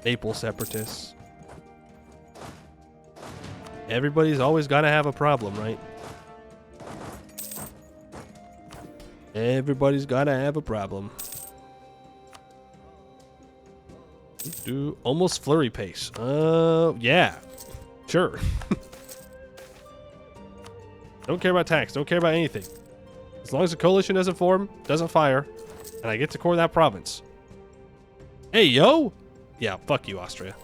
Naples separatists. Everybody's always got to have a problem, right? Everybody's got to have a problem. Almost flurry pace. Yeah. Sure. Don't care about tax. Don't care about anything. As long as the coalition doesn't form, doesn't fire, and I get to core that province. Hey, yo! Yeah, fuck you, Austria.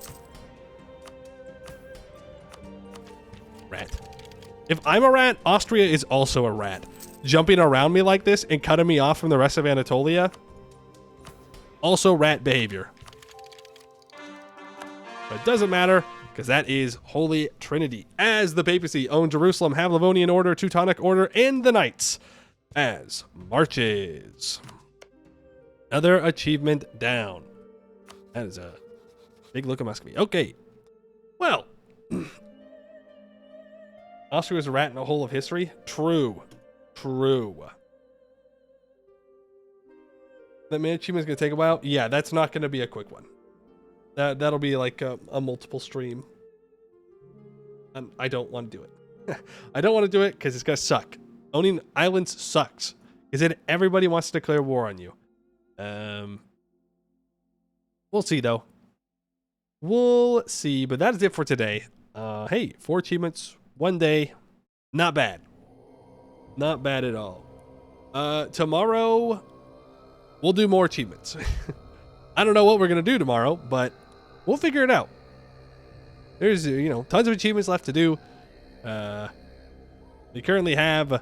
Rat. If I'm a rat, Austria is also a rat. Jumping around me like this and cutting me off from the rest of Anatolia. Also rat behavior. But it doesn't matter, because that is Holy Trinity. As the Papacy own Jerusalem, have Livonian order, Teutonic order, and the Knights as marches. Another achievement down. That is a big look at Muscovy. Okay. Well. Austria was a rat in the whole of history? True. True. That main achievement's going to take a while? Yeah, that's not going to be a quick one. That'll be like a multiple stream. And I don't want to do it. I don't want to do it because it's going to suck. Owning islands sucks. Because then everybody wants to declare war on you. We'll see, though. We'll see. But that is it for today. Hey, 4 achievements. one day, not bad. Not bad at all. Tomorrow, we'll do more achievements. I don't know what we're going to do tomorrow, but we'll figure it out. There's, tons of achievements left to do. We currently have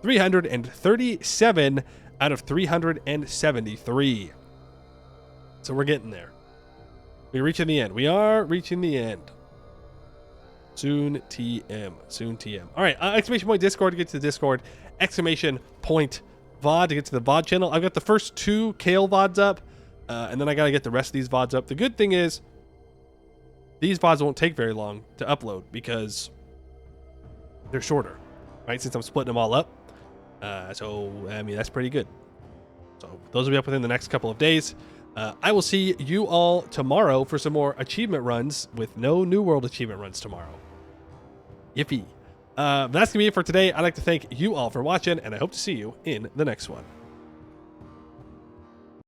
337 out of 373. So we're getting there. We're reaching the end. We are reaching the end. Soon TM. Soon TM. All right. Exclamation point Discord to get to the Discord. Exclamation point VOD to get to the VOD channel. I've got the first 2 Kale VODs up. And then I got to get the rest of these VODs up. The good thing is these VODs won't take very long to upload because they're shorter, right? Since I'm splitting them all up. So, I mean, that's pretty good. So those will be up within the next couple of days. I will see you all tomorrow for some more achievement runs with no New World achievement runs tomorrow. Yippee. That's going to be it for today. I'd like to thank you all for watching, and I hope to see you in the next one.